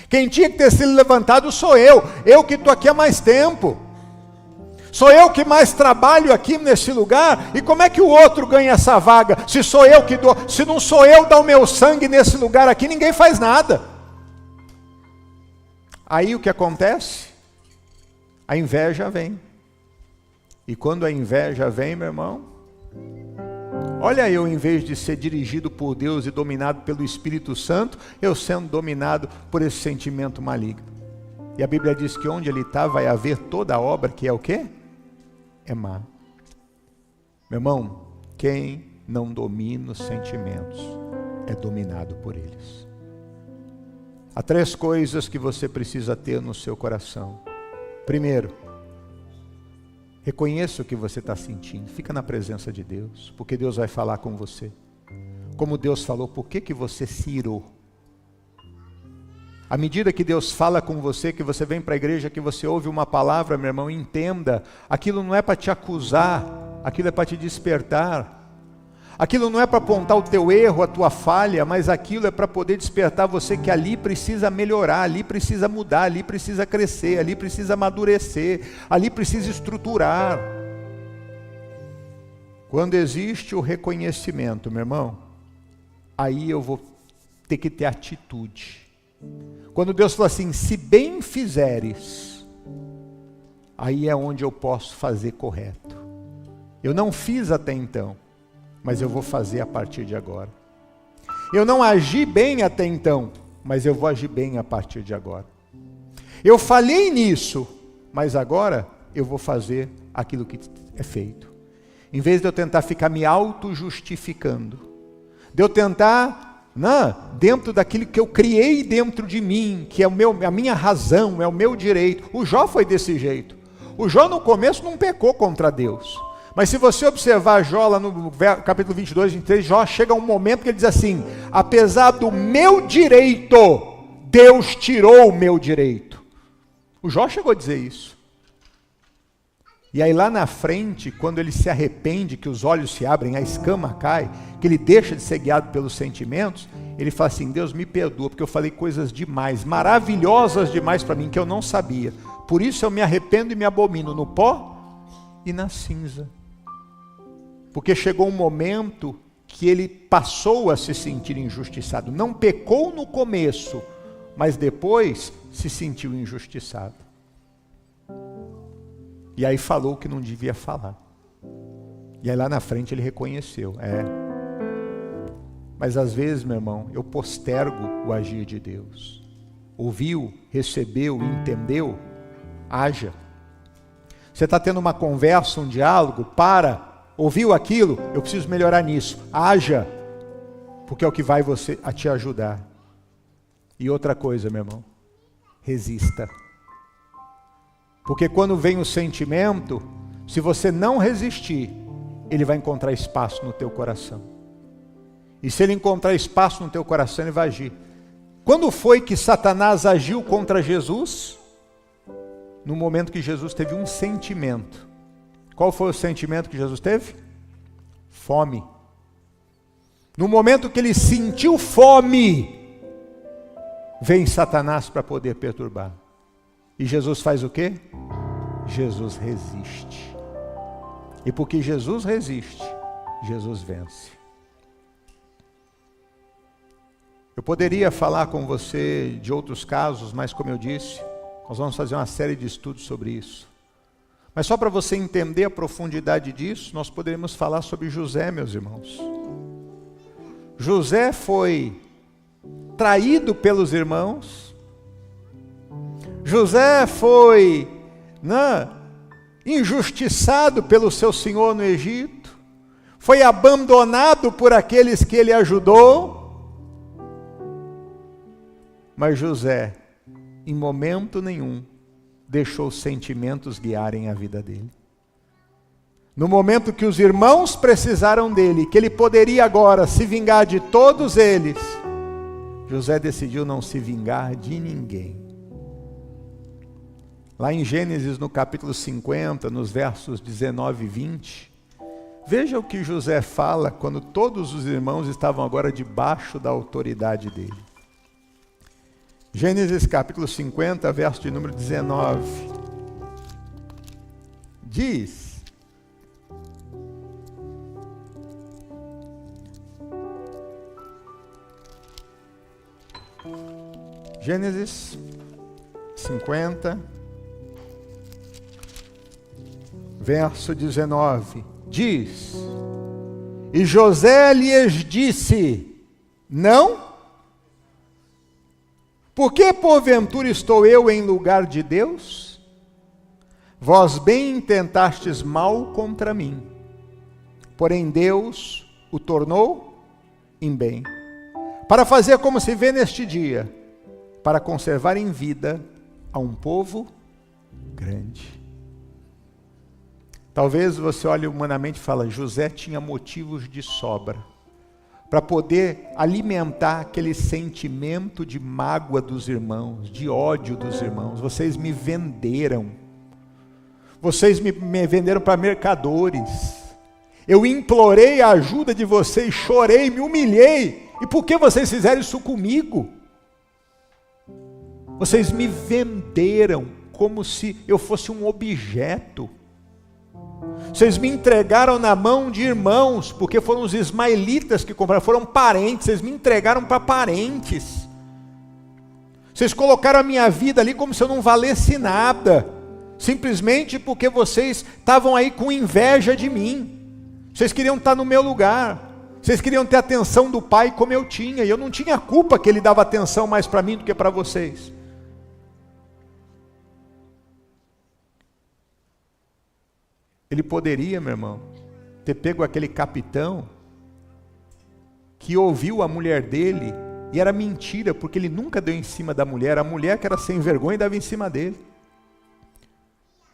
Quem tinha que ter sido levantado sou eu que estou aqui há mais tempo. Sou eu que mais trabalho aqui nesse lugar, e como é que o outro ganha essa vaga? Se sou eu que dou, se não sou eu dar o meu sangue nesse lugar aqui, ninguém faz nada. Aí o que acontece? A inveja vem. E quando a inveja vem, meu irmão, olha eu, em vez de ser dirigido por Deus e dominado pelo Espírito Santo, eu sendo dominado por esse sentimento maligno. E a Bíblia diz que onde ele está vai haver toda a obra que é o quê? É má. Meu irmão, quem não domina os sentimentos é dominado por eles. Há 3 coisas que você precisa ter no seu coração. Primeiro, reconheça o que você está sentindo. Fica na presença de Deus, porque Deus vai falar com você. Como Deus falou, por que você se irou? À medida que Deus fala com você, que você vem para a igreja, que você ouve uma palavra, meu irmão, entenda, aquilo não é para te acusar, aquilo é para te despertar. Aquilo não é para apontar o teu erro, a tua falha, mas aquilo é para poder despertar você que ali precisa melhorar, ali precisa mudar, ali precisa crescer, ali precisa amadurecer, ali precisa estruturar. Quando existe o reconhecimento, meu irmão, aí eu vou ter que ter atitude. Quando Deus fala assim, se bem fizeres, aí é onde eu posso fazer correto. Eu não fiz até então, mas eu vou fazer a partir de agora. Eu não agi bem até então, mas eu vou agir bem a partir de agora. Eu falhei nisso, mas agora eu vou fazer aquilo que é feito. Em vez de eu tentar ficar me auto-justificando, de eu tentar, dentro daquilo que eu criei dentro de mim, que é a minha razão, é o meu direito. O Jó foi desse jeito. O Jó no começo não pecou contra Deus. Mas se você observar Jó lá no capítulo 22, 23, Jó chega a um momento que ele diz assim, apesar do meu direito, Deus tirou o meu direito. O Jó chegou a dizer isso. E aí lá na frente, quando ele se arrepende, que os olhos se abrem, a escama cai, que ele deixa de ser guiado pelos sentimentos, ele fala assim, Deus me perdoa, porque eu falei coisas demais, maravilhosas demais para mim, que eu não sabia. Por isso eu me arrependo e me abomino no pó e na cinza. Porque chegou um momento que ele passou a se sentir injustiçado. Não pecou no começo, mas depois se sentiu injustiçado. E aí falou o que não devia falar. E aí lá na frente ele reconheceu. Mas às vezes, meu irmão, eu postergo o agir de Deus. Ouviu, recebeu, entendeu? Haja. Você está tendo uma conversa, um diálogo, ouviu aquilo? Eu preciso melhorar nisso. Haja, porque é o que vai a te ajudar. E outra coisa, meu irmão, resista. Porque quando vem o sentimento, se você não resistir, ele vai encontrar espaço no teu coração. E se ele encontrar espaço no teu coração, ele vai agir. Quando foi que Satanás agiu contra Jesus? No momento que Jesus teve um sentimento. Qual foi o sentimento que Jesus teve? Fome. No momento que ele sentiu fome, vem Satanás para poder perturbar. E Jesus faz o quê? Jesus resiste. E porque Jesus resiste, Jesus vence. Eu poderia falar com você de outros casos, mas como eu disse, nós vamos fazer uma série de estudos sobre isso. Mas só para você entender a profundidade disso, nós poderíamos falar sobre José, meus irmãos. José foi traído pelos irmãos. José foi injustiçado pelo seu senhor no Egito. Foi abandonado por aqueles que ele ajudou. Mas José, em momento nenhum, deixou os sentimentos guiarem a vida dele. No momento que os irmãos precisaram dele, que ele poderia agora se vingar de todos eles, José decidiu não se vingar de ninguém. Lá em Gênesis, no capítulo 50, nos versos 19 e 20, veja o que José fala quando todos os irmãos estavam agora debaixo da autoridade dele. Gênesis capítulo 50, verso de número 19. Diz: Gênesis 50, verso 19. Diz: E José lhes disse: Não? Por que porventura estou eu em lugar de Deus? Vós bem intentastes mal contra mim, porém Deus o tornou em bem, para fazer como se vê neste dia, para conservar em vida a um povo grande. Talvez você olhe humanamente e fale, José tinha motivos de sobra para poder alimentar aquele sentimento de mágoa dos irmãos, de ódio dos irmãos. Vocês me venderam. Vocês me venderam para mercadores. Eu implorei a ajuda de vocês, chorei, me humilhei. E por que vocês fizeram isso comigo? Vocês me venderam como se eu fosse um objeto. Vocês me entregaram na mão de irmãos, porque foram os ismaelitas que compraram, foram parentes, vocês me entregaram para parentes. Vocês colocaram a minha vida ali como se eu não valesse nada, simplesmente porque vocês estavam aí com inveja de mim. Vocês queriam estar no meu lugar, vocês queriam ter a atenção do pai como eu tinha, e eu não tinha culpa que ele dava atenção mais para mim do que para vocês. Ele poderia, meu irmão, ter pego aquele capitão que ouviu a mulher dele, e era mentira, porque ele nunca deu em cima da mulher, a mulher que era sem vergonha dava em cima dele.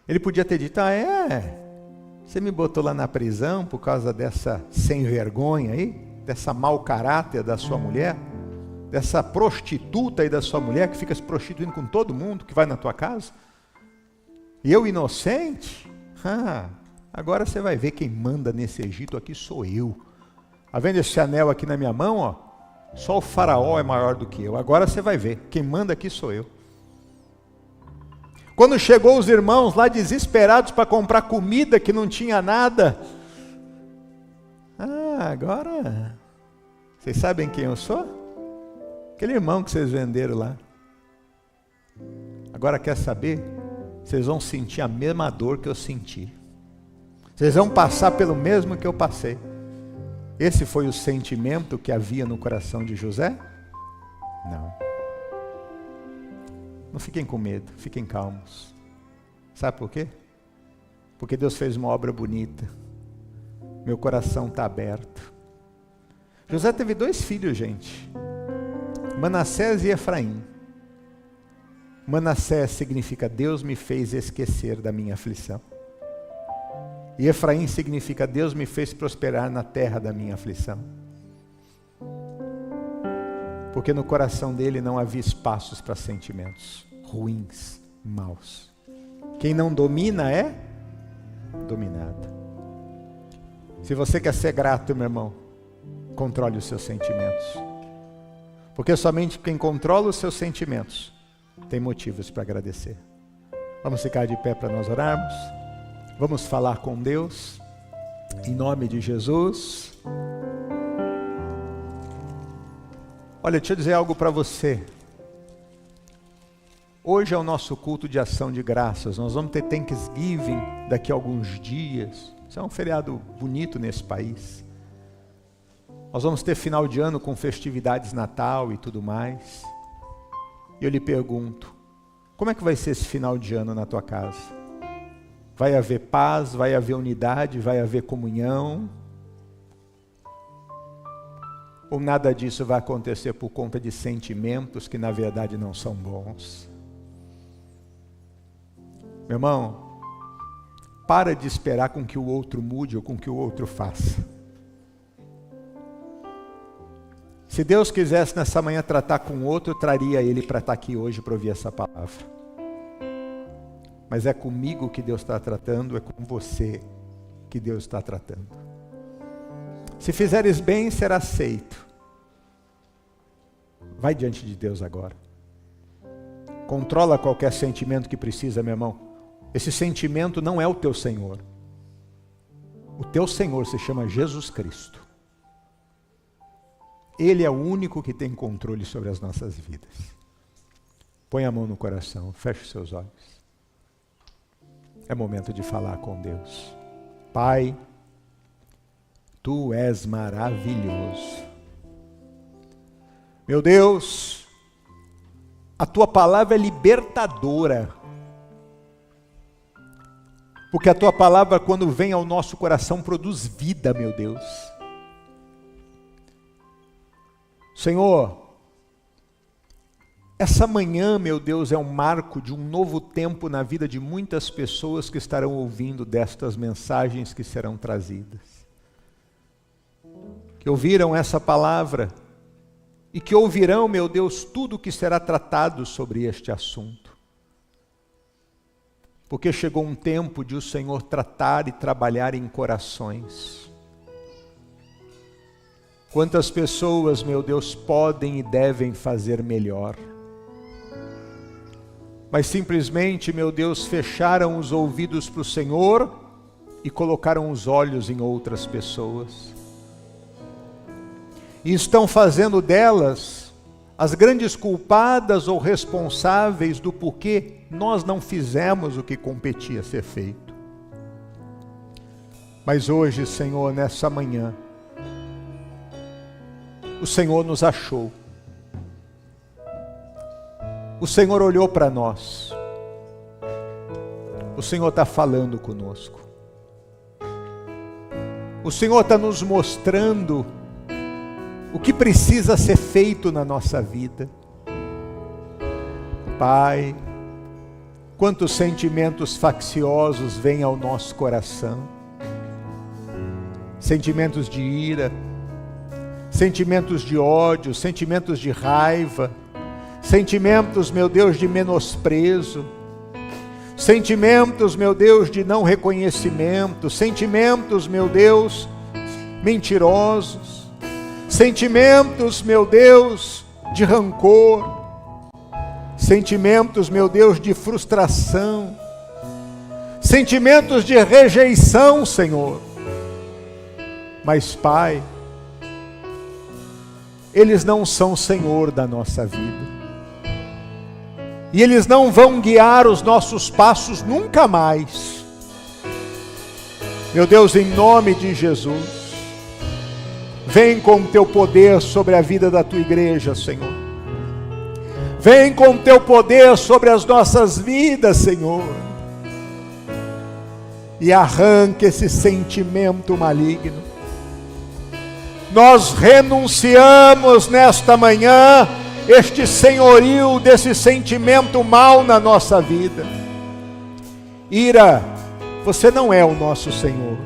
Ele podia ter dito, você me botou lá na prisão por causa dessa sem vergonha aí, dessa mau caráter da sua mulher, dessa prostituta aí da sua mulher, que fica se prostituindo com todo mundo que vai na tua casa, e eu inocente? Agora você vai ver quem manda nesse Egito aqui sou eu. Tá vendo esse anel aqui na minha mão? Ó? Só o faraó é maior do que eu. Agora você vai ver, quem manda aqui sou eu. Quando chegou os irmãos lá desesperados para comprar comida que não tinha nada. Agora, vocês sabem quem eu sou? Aquele irmão que vocês venderam lá. Agora quer saber? Vocês vão sentir a mesma dor que eu senti. Vocês vão passar pelo mesmo que eu passei. Esse foi o sentimento que havia no coração de José? Não. Não fiquem com medo, fiquem calmos. Sabe por quê? Porque Deus fez uma obra bonita. Meu coração está aberto. José teve 2 filhos, gente. Manassés e Efraim. Manassés significa Deus me fez esquecer da minha aflição. E Efraim significa Deus me fez prosperar na terra da minha aflição. Porque no coração dele não havia espaços para sentimentos ruins, maus. Quem não domina é dominado. Se você quer ser grato, meu irmão, controle os seus sentimentos. Porque somente quem controla os seus sentimentos tem motivos para agradecer. Vamos ficar de pé para nós orarmos? Vamos falar com Deus, em nome de Jesus. Olha, deixa eu dizer algo para você. Hoje é o nosso culto de ação de graças. Nós vamos ter Thanksgiving daqui a alguns dias. Isso é um feriado bonito nesse país. Nós vamos ter final de ano com festividades Natal e tudo mais. E eu lhe pergunto, como é que vai ser esse final de ano na tua casa? Vai haver paz, vai haver unidade, vai haver comunhão? Ou nada disso vai acontecer por conta de sentimentos que na verdade não são bons? Meu irmão, para de esperar com que o outro mude ou com que o outro faça. Se Deus quisesse nessa manhã tratar com outro, eu traria ele para estar aqui hoje para ouvir essa palavra. Mas é comigo que Deus está tratando, é com você que Deus está tratando. Se fizeres bem, será aceito. Vai diante de Deus agora. Controla qualquer sentimento que precisa, meu irmão. Esse sentimento não é o teu Senhor. O teu Senhor se chama Jesus Cristo. Ele é o único que tem controle sobre as nossas vidas. Põe a mão no coração, feche os seus olhos. É momento de falar com Deus. Pai, Tu és maravilhoso. Meu Deus, a Tua palavra é libertadora. Porque a Tua palavra, quando vem ao nosso coração, produz vida, meu Deus. Senhor, essa manhã, meu Deus, é um marco de um novo tempo na vida de muitas pessoas que estarão ouvindo destas mensagens que serão trazidas. Que ouviram essa palavra e que ouvirão, meu Deus, tudo o que será tratado sobre este assunto. Porque chegou um tempo de o Senhor tratar e trabalhar em corações. Quantas pessoas, meu Deus, podem e devem fazer melhor, mas simplesmente, meu Deus, fecharam os ouvidos para o Senhor e colocaram os olhos em outras pessoas. E estão fazendo delas as grandes culpadas ou responsáveis do porquê nós não fizemos o que competia ser feito. Mas hoje, Senhor, nessa manhã, o Senhor nos achou. O Senhor olhou para nós. O Senhor está falando conosco. O Senhor está nos mostrando o que precisa ser feito na nossa vida. Pai, quantos sentimentos facciosos vêm ao nosso coração. Sentimentos de ira, sentimentos de ódio, sentimentos de raiva, sentimentos, meu Deus, de menosprezo, sentimentos, meu Deus, de não reconhecimento, sentimentos, meu Deus, mentirosos, sentimentos, meu Deus, de rancor, sentimentos, meu Deus, de frustração, sentimentos de rejeição, Senhor. Mas, Pai, eles não são Senhor da nossa vida. e eles não vão guiar os nossos passos nunca mais. Meu Deus, em nome de Jesus, vem com o teu poder sobre a vida da tua igreja, Senhor. Vem com o teu poder sobre as nossas vidas, Senhor. E arranque esse sentimento maligno. Nós renunciamos nesta manhã este senhorio desse sentimento mal na nossa vida. Ira, você não é o nosso Senhor.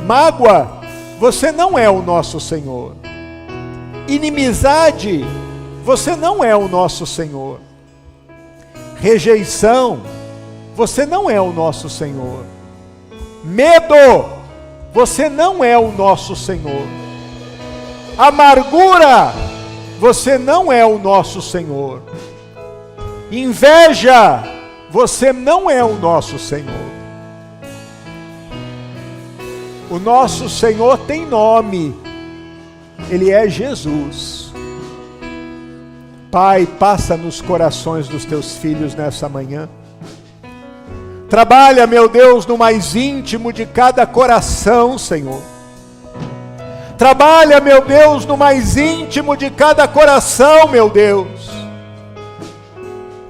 Mágoa, você não é o nosso Senhor. Inimizade, você não é o nosso Senhor. Rejeição, você não é o nosso Senhor. Medo, você não é o nosso Senhor. Amargura, você não é o nosso Senhor. Inveja, você não é o nosso Senhor. O nosso Senhor tem nome. Ele é Jesus. Pai, passa nos corações dos teus filhos nessa manhã. Trabalha, meu Deus, no mais íntimo de cada coração, Senhor. Trabalha, meu Deus, no mais íntimo de cada coração, meu Deus.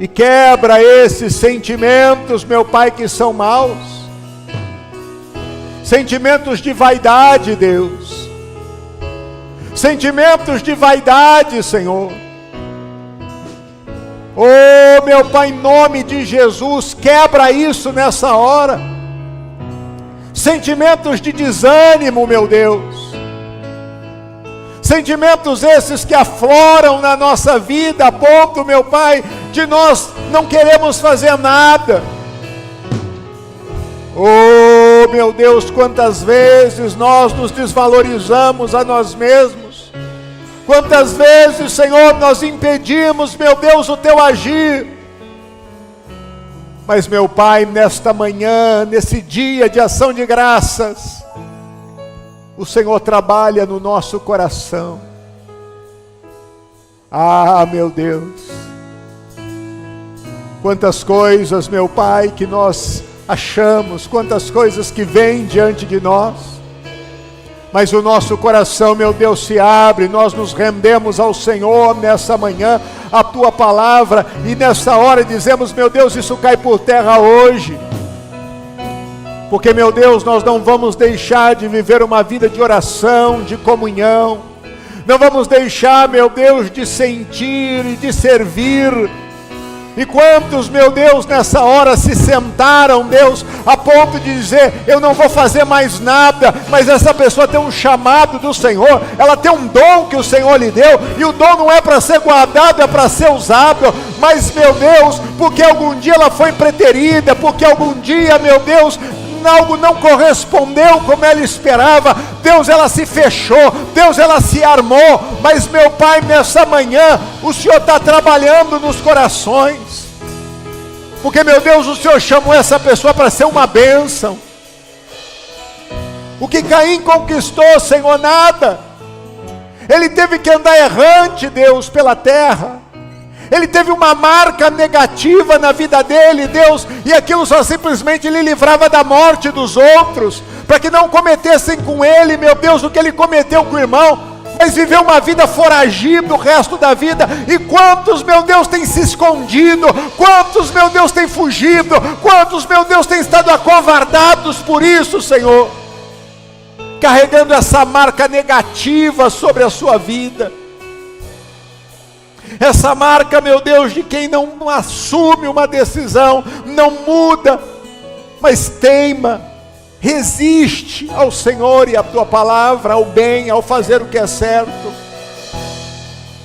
E quebra esses sentimentos, meu Pai, que são maus. Sentimentos de vaidade, Deus. Sentimentos de vaidade, Senhor. Oh, meu Pai, em nome de Jesus, quebra isso nessa hora. Sentimentos de desânimo, meu Deus. Sentimentos esses que afloram na nossa vida, a ponto, meu Pai, de nós não queremos fazer nada. Oh, meu Deus, quantas vezes nós nos desvalorizamos a nós mesmos. Quantas vezes, Senhor, nós impedimos, meu Deus, o teu agir. Mas, meu Pai, nesta manhã, nesse dia de ação de graças, o Senhor trabalha no nosso coração. Ah, meu Deus, quantas coisas, meu Pai, que nós achamos, quantas coisas que vêm diante de nós. Mas o nosso coração, meu Deus, se abre, nós nos rendemos ao Senhor nessa manhã, a Tua palavra, e nessa hora dizemos, meu Deus, isso cai por terra hoje. Porque, meu Deus, nós não vamos deixar de viver uma vida de oração, de comunhão. Não vamos deixar, meu Deus, de sentir e de servir. E quantos, meu Deus, nessa hora se sentaram, Deus, a ponto de dizer, eu não vou fazer mais nada, mas essa pessoa tem um chamado do Senhor, ela tem um dom que o Senhor lhe deu, e o dom não é para ser guardado, é para ser usado, mas, meu Deus, porque algum dia ela foi preterida, porque algum dia, meu Deus, algo não correspondeu como ela esperava, Deus, ela se fechou, Deus, ela se armou, mas, meu Pai, nessa manhã, o Senhor está trabalhando nos corações, porque, meu Deus, o Senhor chamou essa pessoa para ser uma bênção. O que Caim conquistou, Senhor, nada. Ele teve que andar errante, Deus, pela terra. Ele teve uma marca negativa na vida dele, Deus, e aquilo só simplesmente lhe livrava da morte dos outros, para que não cometessem com ele, meu Deus, o que ele cometeu com o irmão, mas viveu uma vida foragido o resto da vida. E quantos, meu Deus, têm se escondido, quantos, meu Deus, têm fugido, quantos, meu Deus, têm estado acovardados por isso, Senhor, carregando essa marca negativa sobre a sua vida. Essa marca, meu Deus, de quem não assume uma decisão, não muda, mas teima, resiste ao Senhor e à Tua palavra, ao bem, ao fazer o que é certo.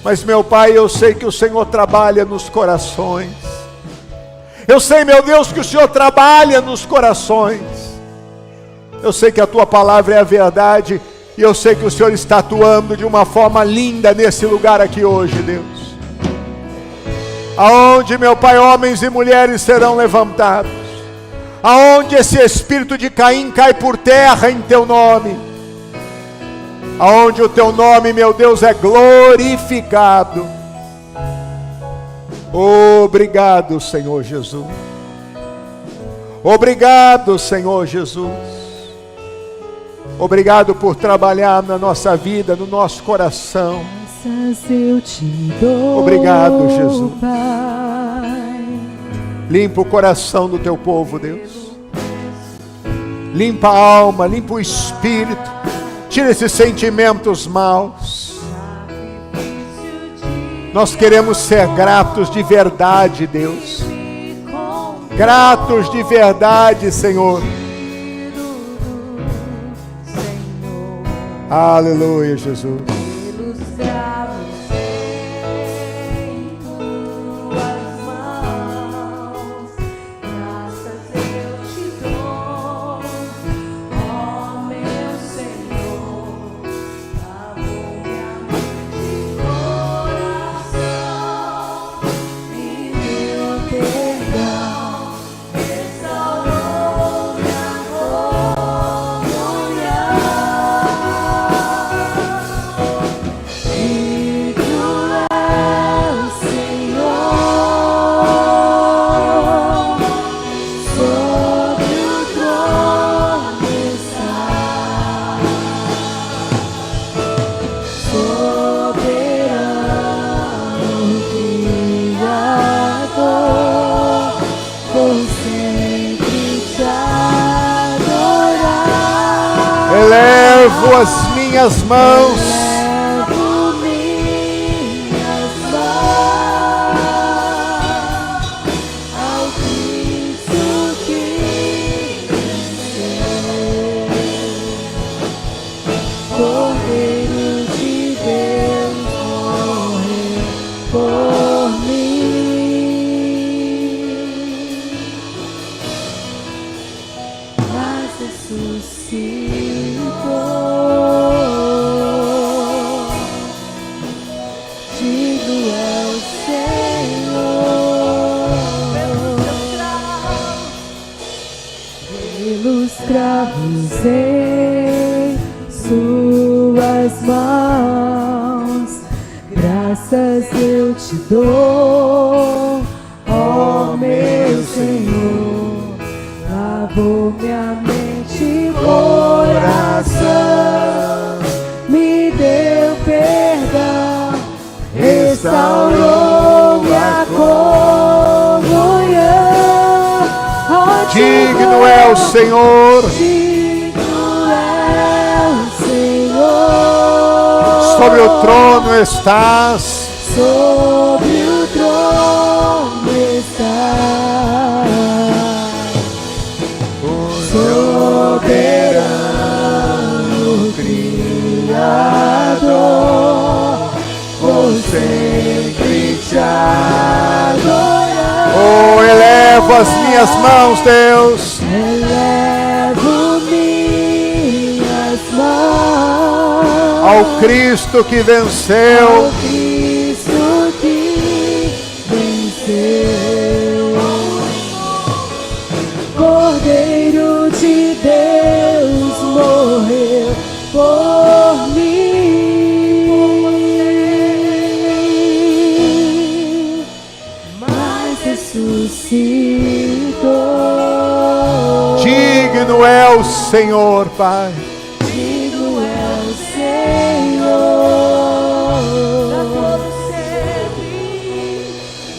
Mas, meu Pai, eu sei que o Senhor trabalha nos corações. Eu sei, meu Deus, que o Senhor trabalha nos corações. Eu sei que a Tua palavra é a verdade, e eu sei que o Senhor está atuando de uma forma linda nesse lugar aqui hoje, Deus. Aonde, meu Pai, homens e mulheres serão levantados, aonde esse espírito de Caim cai por terra em Teu nome, aonde o Teu nome, meu Deus, é glorificado. Obrigado, Senhor Jesus. Obrigado, Senhor Jesus. Obrigado por trabalhar na nossa vida, no nosso coração. Eu te dou, Obrigado, Jesus. Pai. Limpa o coração do teu povo, Deus. Limpa a alma, limpa o espírito. Tira esses sentimentos maus. Nós queremos ser gratos de verdade, Deus. Gratos de verdade, Senhor. Aleluia, Jesus. Pelos cravos em tuas mãos, graças eu te dou, ó meu Senhor. Lavou minha mente e coração, me deu perdão, restaurou minha Elevo as minhas mãos. Elevo minhas mãos ao Cristo que venceu, Cordeiro de Deus morreu por mim, mas ressuscitou. Digo ao Senhor, pelos cravos em suas mãos, graças eu te dou, ó meu Senhor. Lavou minha mente e coração, me deu perdão, restaurou minha comunhão. Digno é o Senhor. Digno é o Senhor. Sobre o trono estás. Sobre o trono estás, soberano Criador, por sempre te adorar. Oh, elevo as minhas mãos, Deus. Elevo minhas mãos Ao Cristo que venceu. ao Cristo que venceu, Cordeiro de Deus morreu por mim, mas ressuscitou. Digno é o Senhor, Pai. Digno é o Senhor,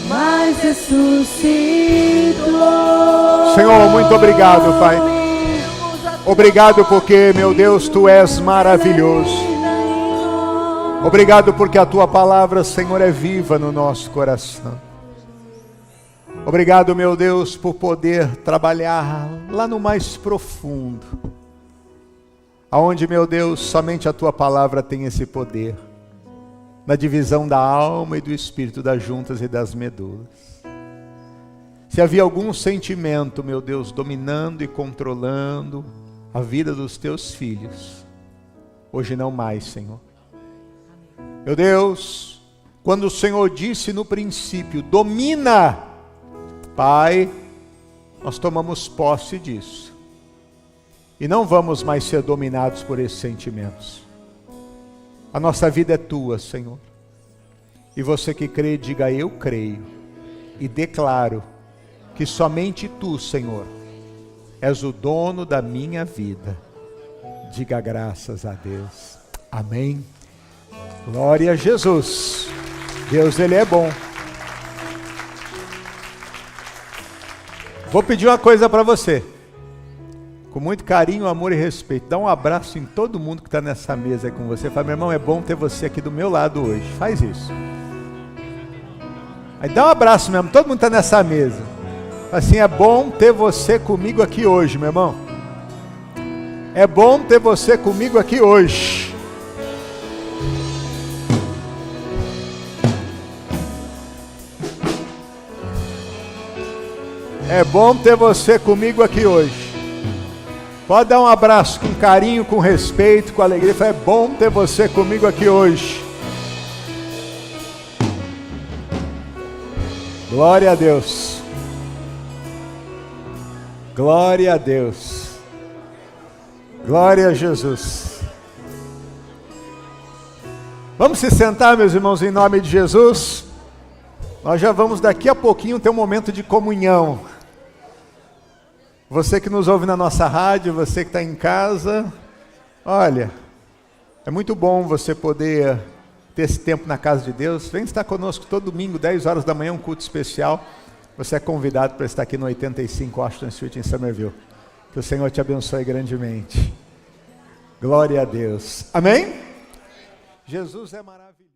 mas ressuscitou. Senhor, muito obrigado, Pai. Obrigado porque, meu Deus, Tu és maravilhoso. Obrigado porque a Tua palavra, Senhor, é viva no nosso coração. Obrigado, meu Deus, por poder trabalhar lá no mais profundo, aonde, meu Deus, somente a Tua palavra tem esse poder, na divisão da alma e do espírito, das juntas e das medulas. Se havia algum sentimento, meu Deus, dominando e controlando a vida dos Teus filhos, hoje não mais, Senhor. Meu Deus, quando o Senhor disse no princípio, domina, Pai, nós tomamos posse disso. E não vamos mais ser dominados por esses sentimentos. A nossa vida é Tua, Senhor. E você que crê, diga: eu creio. e declaro que somente Tu, Senhor, és o dono da minha vida. Diga graças a Deus. Amém. Glória a Jesus. Deus, Ele é bom. Vou pedir uma coisa para você. Com muito carinho, amor e respeito. Dá um abraço em todo mundo que está nessa mesa aí com você. Fala, meu irmão, é bom ter você aqui do meu lado hoje. Faz isso. Aí dá um abraço mesmo. Todo mundo está nessa mesa. Assim, é bom ter você comigo aqui hoje, meu irmão. É bom ter você comigo aqui hoje. É bom ter você comigo aqui hoje. Pode dar um abraço com carinho, com respeito, com alegria. É bom ter você comigo aqui hoje. Glória a Deus. Glória a Deus. Glória a Jesus. Vamos se sentar, meus irmãos, em nome de Jesus. Nós já vamos daqui a pouquinho ter um momento de comunhão. Você que nos ouve na nossa rádio, você que está em casa, olha, é muito bom você poder ter esse tempo na casa de Deus. Vem estar conosco todo domingo, 10 horas da manhã, um culto especial. Você é convidado para estar aqui no 85 Washington Street, em Somerville. Que o Senhor te abençoe grandemente. Glória a Deus. Amém? Jesus é maravilhoso.